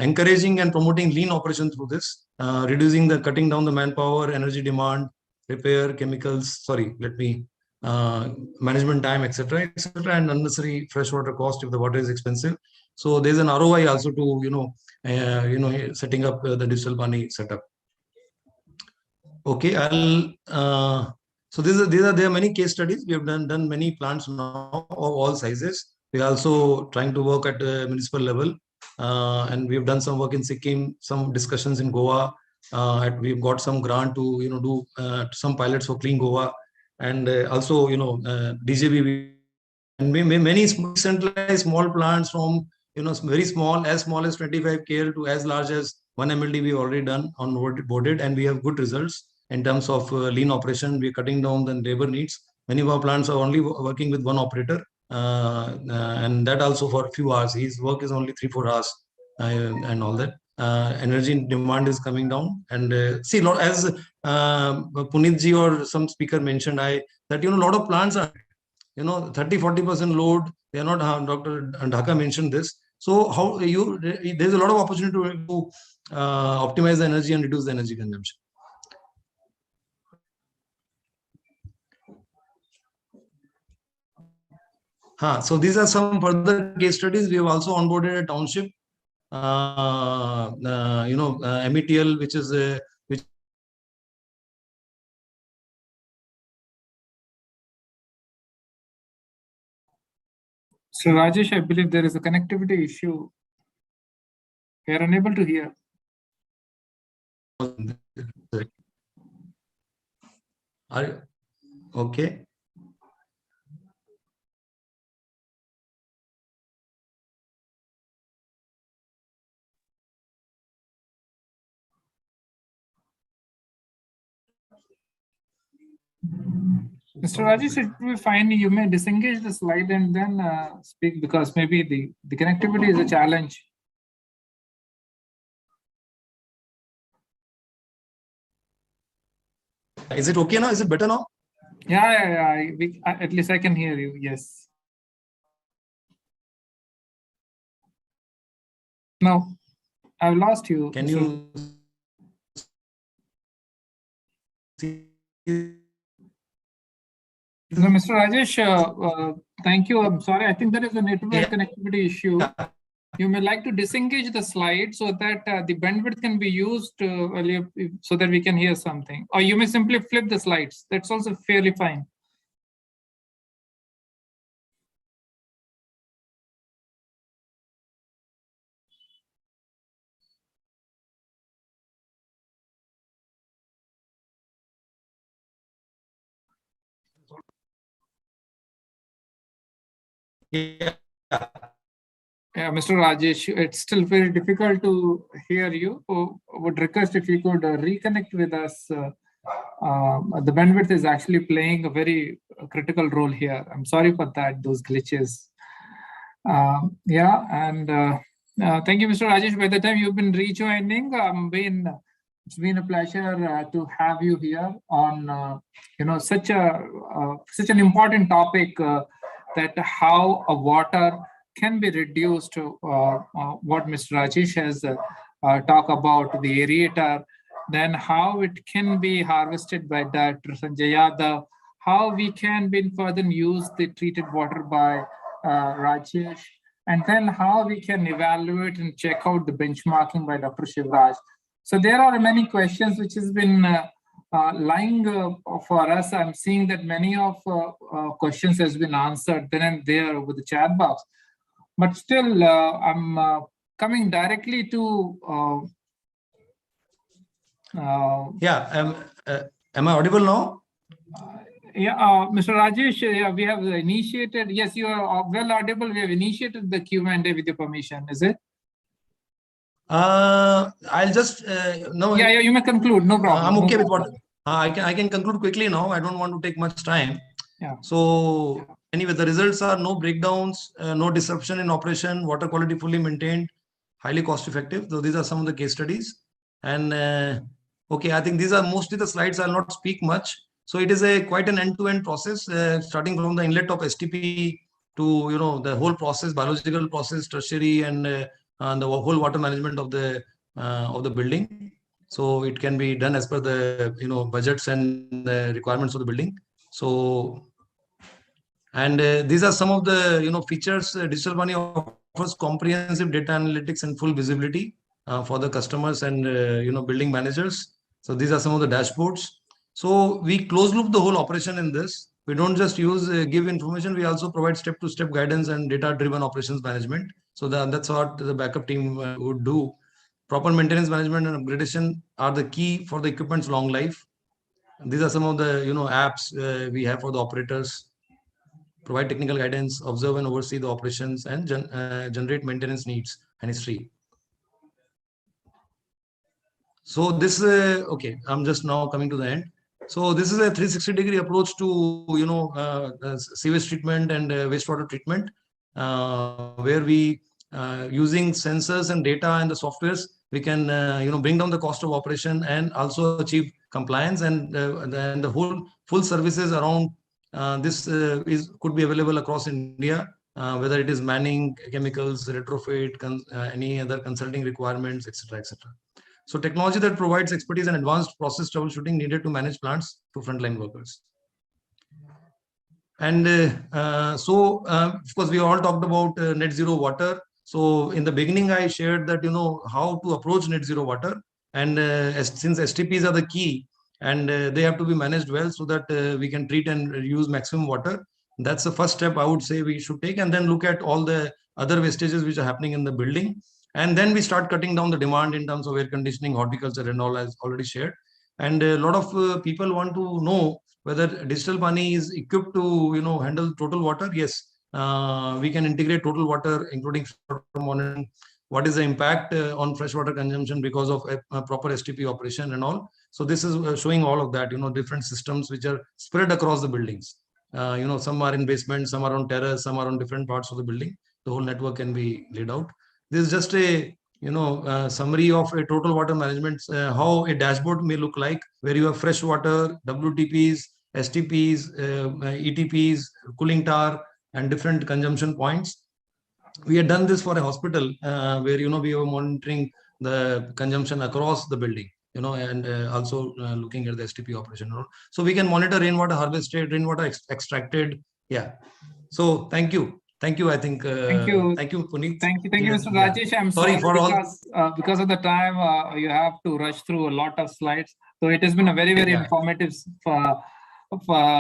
Speaker 1: encouraging and promoting lean operation through this, cutting down the manpower, energy demand, repair, chemicals. Sorry, let me management time, etc., and unnecessary freshwater cost if the water is expensive. So there's an ROI also to setting up the digital pani setup. Okay, so there are many case studies. We have done many plants now of all sizes. We are also trying to work at the municipal level, and we have done some work in Sikkim, some discussions in Goa. We've got some grant to do some pilots for Clean Goa, and also DJB. And many centralized small plants from very small as 25 KL to as large as 1 MLD we already done on boarded, and we have good results in terms of lean operation. We're cutting down the labor needs. Many of our plants are only working with one operator, and that also for a few hours. His work is only 3-4 hours, and all that. Energy demand is coming down, and see, as Puneet ji or some speaker mentioned, that a lot of plants are 30-40% load. They are not. Dr. Dhaka mentioned this. So there's a lot of opportunity to optimize the energy and reduce the energy consumption. So these are some further case studies. We have also onboarded a township, METL, which is which.
Speaker 3: So Rajesh, I believe there is a connectivity issue. We are unable to hear.
Speaker 1: Okay.
Speaker 3: Mr. Rajesh, it will be fine. You may disengage the slide and then speak, because maybe the connectivity is a challenge.
Speaker 1: Is it okay now? Is it better now?
Speaker 3: Yeah. At least I can hear you. Yes. No, I've lost you.
Speaker 1: Can you see?
Speaker 3: No, Mr. Rajesh, thank you. I'm sorry. I think there is a network connectivity issue. You may like to disengage the slide so that the bandwidth can be used so that we can hear something. Or you may simply flip the slides. That's also fairly fine.
Speaker 1: Yeah.
Speaker 3: Yeah, Mr. Rajesh, it's still very difficult to hear you. Would request if you could reconnect with us. The bandwidth is actually playing a very critical role here. I'm sorry for that, those glitches. Yeah, and thank you, Mr. Rajesh. By the time you've been rejoining, it's been a pleasure to have you here on such an important topic that how a water can be reduced to what Mr. Rajesh has talked about, the aerator, then how it can be harvested by Dr. Sanjay Yadav, how we can further use the treated water by Rajesh, and then how we can evaluate and check out the benchmarking by Dr. Shivraj. So there are many questions which has been lying for us. I'm seeing that many of questions has been answered then and there over the chat box. But still, I'm coming directly to.
Speaker 1: Am I audible now?
Speaker 3: Mr. Rajesh, we have initiated. Yes, you are well audible. We have initiated the Q&A with your permission. Is it?
Speaker 1: I'll just no.
Speaker 3: Yeah, you may conclude. No problem.
Speaker 1: I'm okay with what I can conclude quickly now. I don't want to take much time.
Speaker 3: Yeah.
Speaker 1: So anyway, the results are no breakdowns, no disruption in operation, water quality fully maintained, highly cost effective. So these are some of the case studies. And okay, I think these are mostly the slides. I'll not speak much. So it is quite an end-to-end process, starting from the inlet of STP to the whole process, biological process, tertiary, and the whole water management of the building. So it can be done as per the budgets and the requirements of the building. So And these are some of the features. Digital money offers comprehensive data analytics and full visibility for the customers and building managers. So these are some of the dashboards. So we close loop the whole operation in this. We don't just use give information. We also provide step-to-step guidance and data-driven operations management. So that's what the backup team would do. Proper maintenance management and upgradation are the key for the equipment's long life. These are some of the apps we have for the operators. Provide technical guidance, observe and oversee the operations, and generate maintenance needs and history. So this okay, I'm just now coming to the end. So this is a 360-degree approach to sewage treatment and wastewater treatment, where we using sensors and data and the softwares, we can bring down the cost of operation and also achieve compliance, and the whole full services around this could be available across India, whether it is manning, chemicals, retrofit, any other consulting requirements, etc., etc. So technology that provides expertise and advanced process troubleshooting needed to manage plants to frontline workers. And of course, we all talked about net zero water. So in the beginning, I shared that how to approach net zero water, and since STPs are the key, and they have to be managed well so that we can treat and use maximum water. That's the first step I would say we should take, and then look at all the other wastages which are happening in the building. And then we start cutting down the demand in terms of air conditioning, horticulture, and all, as already shared. And a lot of people want to know whether digital money is equipped to handle total water. Yes, we can integrate total water, including monitoring. What is the impact on freshwater consumption because of a proper STP operation and all? So this is showing all of that. Different systems which are spread across the buildings. Some are in basement, some are on terrace, some are on different parts of the building. The whole network can be laid out. This is just a summary of a total water management, how a dashboard may look like, where you have fresh water, WTPs, STPs, ETPs, cooling tower, and different consumption points. We had done this for a hospital where we were monitoring the consumption across the building, and also looking at the STP operation. So we can monitor rainwater harvested, rainwater extracted. Yeah. So thank you. Thank you. I think.
Speaker 3: Thank you.
Speaker 1: Thank you, Puneet.
Speaker 3: Thank you, Mr. Rajesh. I'm sorry for because of the time you have to rush through a lot of slides. So it has been a very, very informative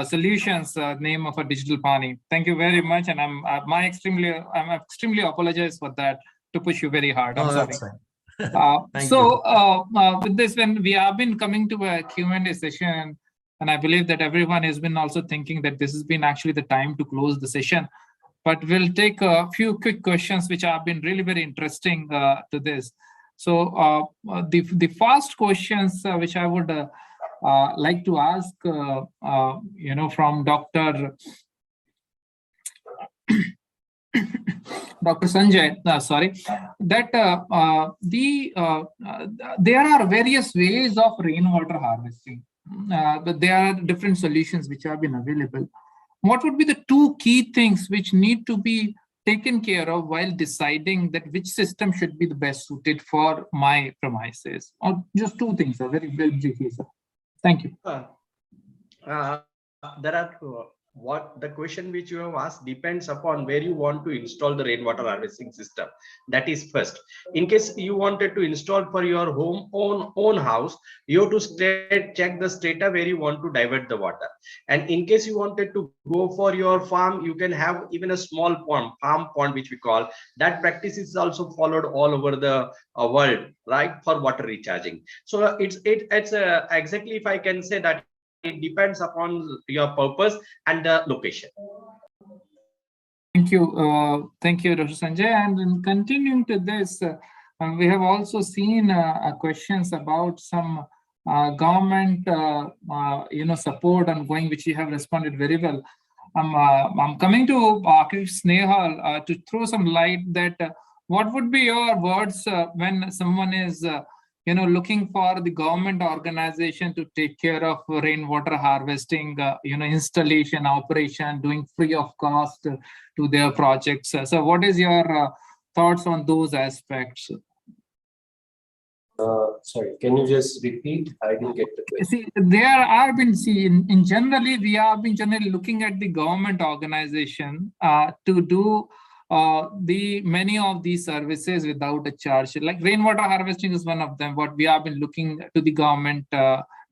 Speaker 3: solutions. Name of a digital pani. Thank you very much, and I'm extremely apologize for that to push you very hard. I'm sorry. With this, when we have been coming to a Q&A session, and I believe that everyone has been also thinking that this has been actually the time to close the session. But we'll take a few quick questions which have been really very interesting to this. So the first questions which I would like to ask, from Dr. Sanjay, sorry, that there are various ways of rainwater harvesting. There are different solutions which have been available. What would be the two key things which need to be taken care of while deciding that which system should be the best suited for my premises? Or just two things, very briefly, sir. Thank you.
Speaker 7: There are what the question which you have asked depends upon where you want to install the rainwater harvesting system. That is first. In case you wanted to install for your own house, you have to check the strata where you want to divert the water. And in case you wanted to go for your farm, you can have even a small pond, farm pond, which we call. That practice is also followed all over the world, right, for water recharging. So it's exactly, if I can say that, it depends upon your purpose and the location.
Speaker 3: Thank you, Dr. Sanjay. And in continuing to this, we have also seen questions about some government, support ongoing, which you have responded very well. I'm coming to Snehal to throw some light that what would be your words when someone is looking for the government organization to take care of rainwater harvesting, installation, operation, doing free of cost to their projects. So what is your thoughts on those aspects?
Speaker 2: Sorry, can you just repeat? I didn't get the question.
Speaker 3: See, there are been in generally we have been generally looking at the government organization to do the many of these services without a charge. Like rainwater harvesting is one of them. What we have been looking to the government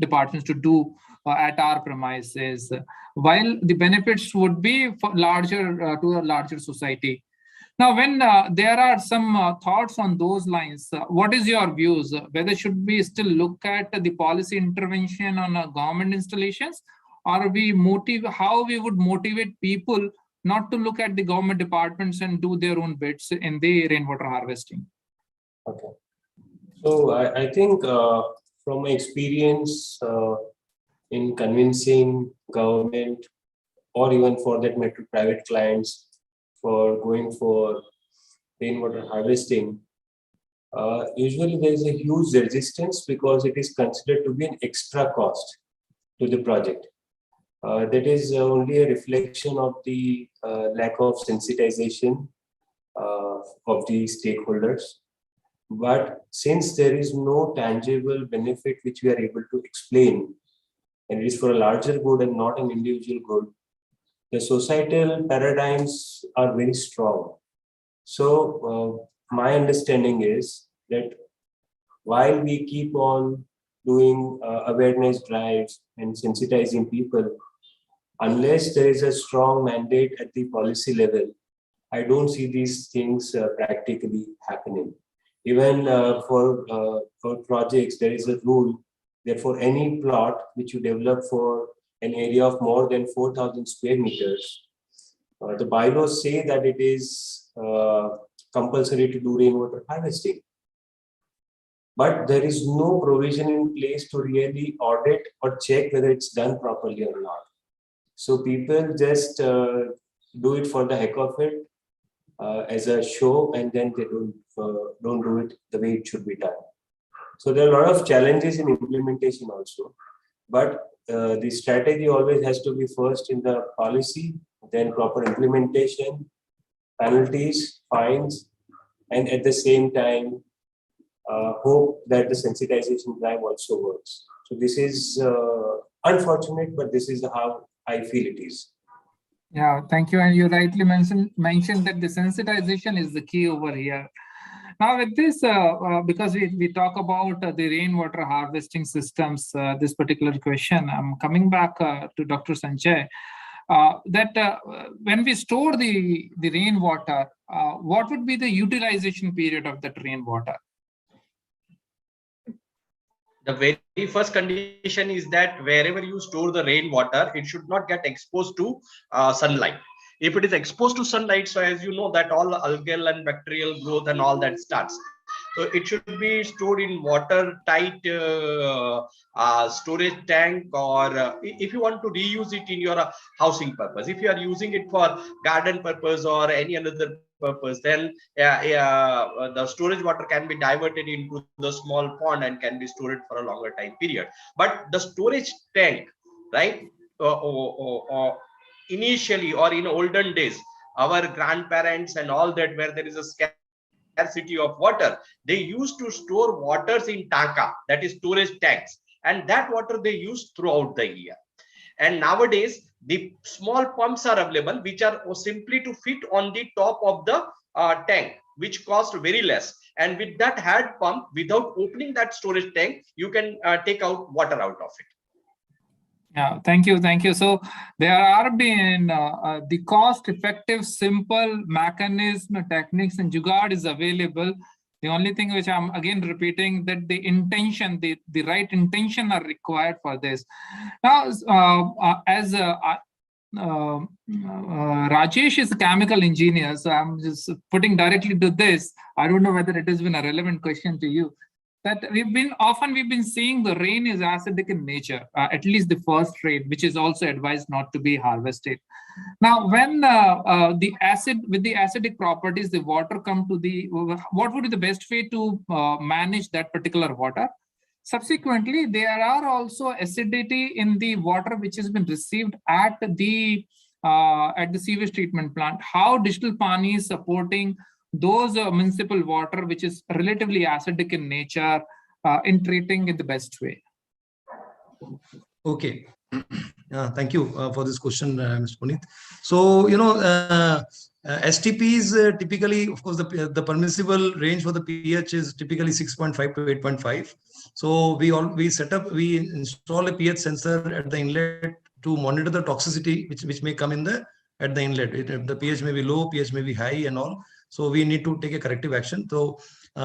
Speaker 3: departments to do at our premises, while the benefits would be for larger to a larger society. Now, when there are some thoughts on those lines, what is your views? Whether should we still look at the policy intervention on government installations, or how we would motivate people not to look at the government departments and do their own bits in the rainwater harvesting?
Speaker 2: Okay. So I think from my experience in convincing government or even for that matter private clients for going for rainwater harvesting, usually there is a huge resistance because it is considered to be an extra cost to the project. That is only a reflection of the lack of sensitization of the stakeholders. But since there is no tangible benefit which we are able to explain, and it is for a larger good and not an individual good, the societal paradigms are very strong. So my understanding is that while we keep on doing awareness drives and sensitizing people, unless there is a strong mandate at the policy level, I don't see these things practically happening. Even for projects, there is a rule that for any plot which you develop for an area of more than 4,000 square meters, the bylaws say that it is compulsory to do rainwater harvesting. But there is no provision in place to really audit or check whether it's done properly or not. So people just do it for the heck of it as a show, and then they don't do it the way it should be done. So there are a lot of challenges in implementation also, but the strategy always has to be first in the policy, then proper implementation, penalties, fines, and at the same time, hope that the sensitization drive also works. So this is unfortunate, but this is how I feel it is.
Speaker 3: Yeah, thank you. And you rightly mentioned that the sensitization is the key over here. Now with this, because we talk about the rainwater harvesting systems, this particular question, I'm coming back to Dr. Sanjay, that when we store the rainwater, what would be the utilization period of that rainwater?
Speaker 7: The very first condition is that wherever you store the rainwater, it should not get exposed to sunlight. If it is exposed to sunlight, so as you know that all algal and bacterial growth and all that starts. So it should be stored in watertight storage tank, or if you want to reuse it in your housing purpose. If you are using it for garden purpose or any other purpose, then the storage water can be diverted into the small pond and can be stored for a longer time period. But the storage tank, right, initially or in olden days, our grandparents and all that, where there is a scarcity of water, they used to store waters in tanka, that is storage tanks, and that water they use throughout the year. And nowadays the small pumps are available which are simply to fit on the top of the tank, which cost very less, and with that hand pump, without opening that storage tank, you can take out water out of it.
Speaker 3: Yeah, thank you. So there are been the cost-effective, simple mechanism, techniques, and jugaad is available. The only thing which I'm again repeating, that the intention, the right intention are required for this. Now, as Rajesh is a chemical engineer, so I'm just putting directly to this. I don't know whether it has been a relevant question to you. That we've been seeing the rain is acidic in nature, at least the first rain, which is also advised not to be harvested. Now, when the acidic properties, the water come to what would be the best way to manage that particular water? Subsequently, there are also acidity in the water which has been received at the sewage treatment plant. How digital pani is supporting those municipal water which is relatively acidic in nature, in treating in the best way.
Speaker 1: Okay. Thank you for this question, Mr. Puneet. So, STPs typically, of course, the permissible range for the pH is typically 6.5 to 8.5. So we install a pH sensor at the inlet to monitor the toxicity which may come at the inlet. The pH may be low, pH may be high, and all. So we need to take a corrective action. So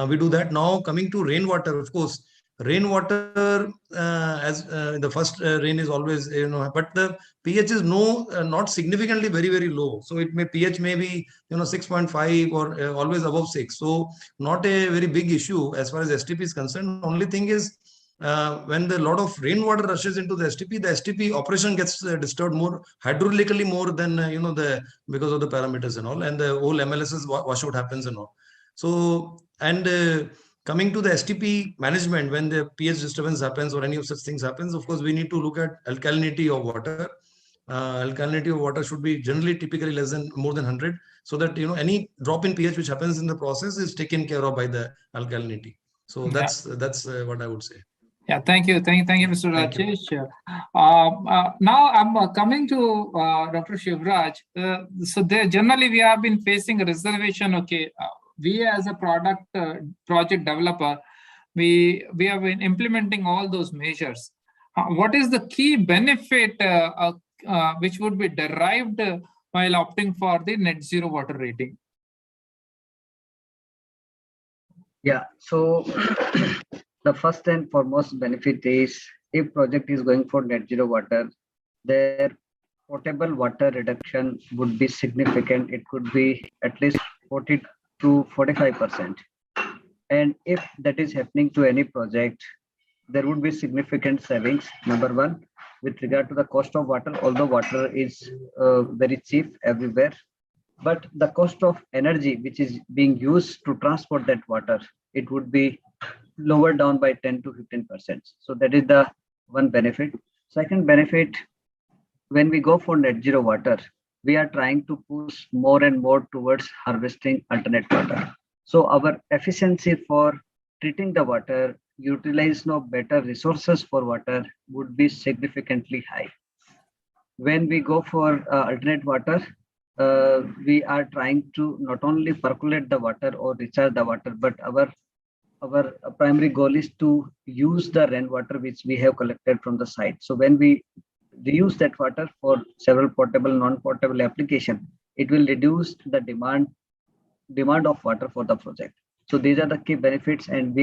Speaker 1: we do that. Now coming to rainwater, of course. Rainwater, as the first rain is always, but the pH is not significantly very low. So pH may be 6.5 or always above 6. So not a very big issue as far as STP is concerned. Only thing is when the lot of rainwater rushes into the STP operation gets disturbed more hydraulically more than because of the parameters and all, and the whole MLSS washout happens and all. So coming to the STP management, when the pH disturbance happens or any of such things happens, of course, we need to look at alkalinity of water. Alkalinity of water should be generally typically more than 100, so that any drop in pH which happens in the process is taken care of by the alkalinity. So that's what I would say.
Speaker 3: Yeah, thank you, Mr. Rajesh. Now I'm coming to Dr. Shivraj. So generally we have been facing a reservation. Okay, we as a project developer, we have been implementing all those measures. What is the key benefit which would be derived while opting for the net zero water rating?
Speaker 6: Yeah, so the first and foremost benefit is, if project is going for net zero water, their potable water reduction would be significant. It could be at least 40 to 45%. And if that is happening to any project, there would be significant savings. Number one, with regard to the cost of water, although water is very cheap everywhere, but the cost of energy which is being used to transport that water, it would be lowered down by 10 to 15%. So that is the one benefit. Second benefit, when we go for net zero water, we are trying to push more and more towards harvesting alternate water. So our efficiency for treating the water, utilize better resources for water would be significantly high. When we go for alternate water, we are trying to not only percolate the water or recharge the water, but our primary goal is to use the rainwater which we have collected from the site. So when we reuse that water for several potable, non-potable application, it will reduce the demand of water for the project. So these are the key benefits, and we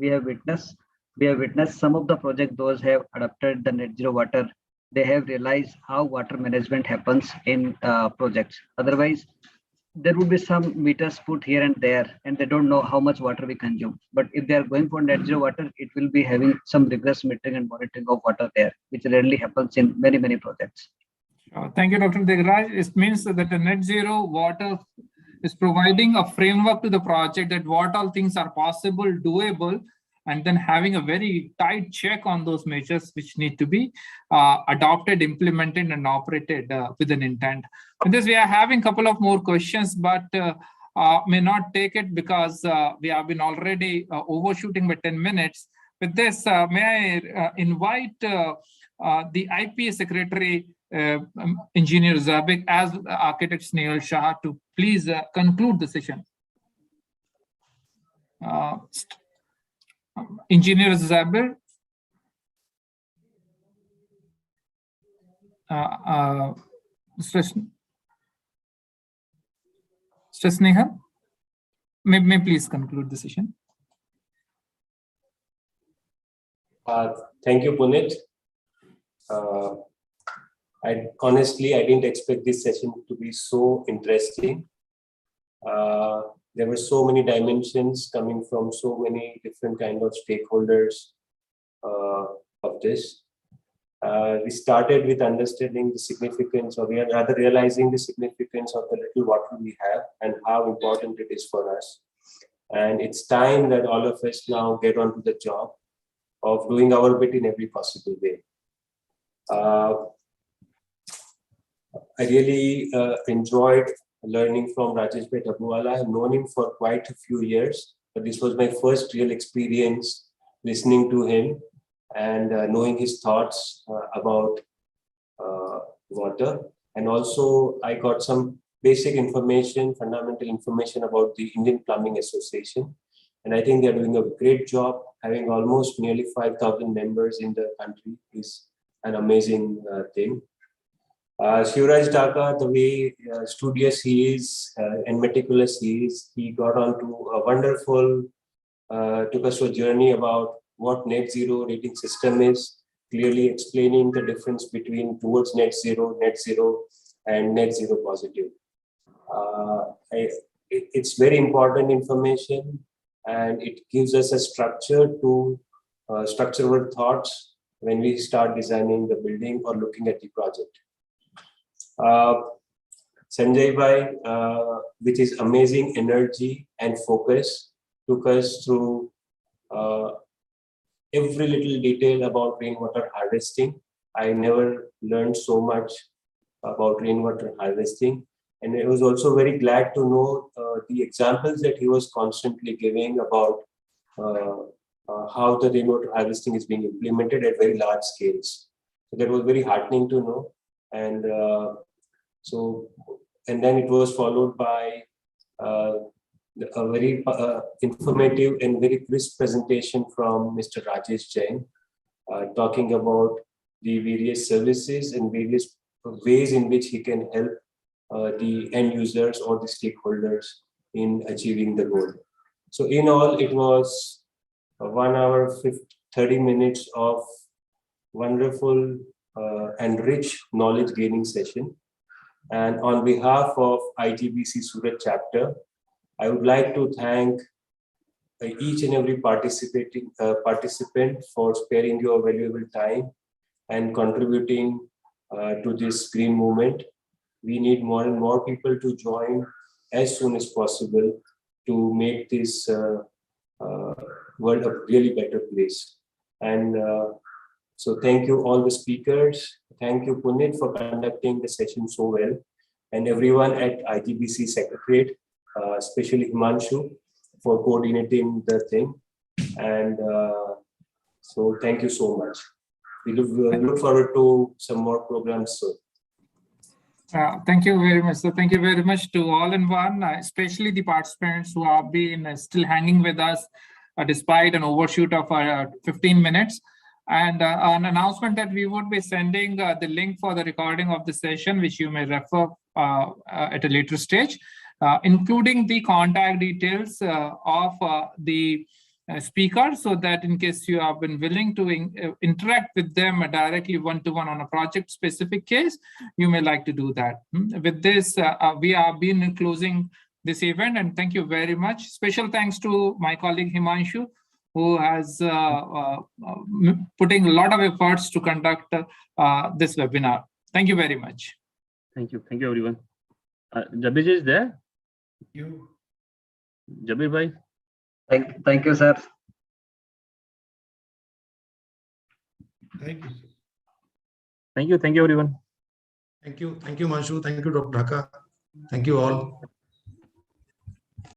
Speaker 6: have witnessed some of the projects, those have adopted the net zero water. They have realized how water management happens in projects. Otherwise, there would be some meters put here and there, and they don't know how much water we consume. But if they are going for net zero water, it will be having some rigorous metering and monitoring of water there, which rarely happens in many projects.
Speaker 3: Thank you, Dr. Degraj. It means that the net zero water is providing a framework to the project that what all things are possible, doable, and then having a very tight check on those measures which need to be adopted, implemented, and operated with an intent. With this, we are having a couple of more questions, but may not take it because we have been already overshooting by 10 minutes. With this, may I invite the IPA Secretary, Engineer Zabik, as Architect Snehal Shah, to please conclude the session. Engineer Zabir. Mr. Snehal, may please conclude the session.
Speaker 2: Thank you, Puneet. Honestly, I didn't expect this session to be so interesting. There were so many dimensions coming from so many different kind of stakeholders of this. We started with understanding the significance, or we are rather realizing the significance of the little water we have and how important it is for us. And it's time that all of us now get onto the job of doing our bit in every possible way. I really enjoyed learning from Rajesh Tabhuwala. I've known him for quite a few years, but this was my first real experience listening to him and knowing his thoughts about water. And also I got some basic information, fundamental information about the Indian Plumbing Association. And I think they're doing a great job. Having almost nearly 5,000 members in the country is an amazing thing. Shivraj Dhaka, the way studious he is and meticulous he is, he got on to a wonderful, took us to a journey about what net zero rating system is, clearly explaining the difference between towards net zero, and net zero positive. It's very important information, and it gives us a structure to structure our thoughts when we start designing the building or looking at the project. Sanjay Bhai, with his amazing energy and focus, took us through every little detail about rainwater harvesting. I never learned so much about rainwater harvesting. And I was also very glad to know the examples that he was constantly giving about how the rainwater harvesting is being implemented at very large scales. So that was very heartening to know. And and then it was followed by a very informative and very crisp presentation from Mr. Rajesh Jain, talking about the various services and various ways in which he can help the end users or the stakeholders in achieving the goal. So in all, it was 1 hour 30 minutes of wonderful and rich knowledge gaining session. And on behalf of IGBC Surat chapter, I would like to thank each and every participant for sparing your valuable time and contributing to this green movement. We need more and more people to join as soon as possible to make this world a really better place. And so thank you all the speakers. Thank you, Punit, for conducting the session so well. And everyone at IGBC Secretariat, especially Himanshu, for coordinating the thing. And so thank you so much. We look forward to some more programs soon.
Speaker 3: Thank you very much. So thank you very much to all in one, especially the participants who have been still hanging with us despite an overshoot of 15 minutes. And an announcement that we would be sending the link for the recording of the session, which you may refer at a later stage, including the contact details of the speaker, so that in case you have been willing to interact with them directly one-to-one on a project-specific case, you may like to do that. With this, we have been closing this event, and thank you very much. Special thanks to my colleague Himanshu, who has putting a lot of efforts to conduct this webinar. Thank you very much.
Speaker 4: Thank you. Thank you, everyone. Jabir is there?
Speaker 5: Thank you.
Speaker 4: Jabir bhai.
Speaker 6: Thank you, sir.
Speaker 5: Thank you, sir.
Speaker 4: Thank you. Thank you, everyone.
Speaker 1: Thank you, Manshu. Thank you, Dr. Dhaka. Thank you all.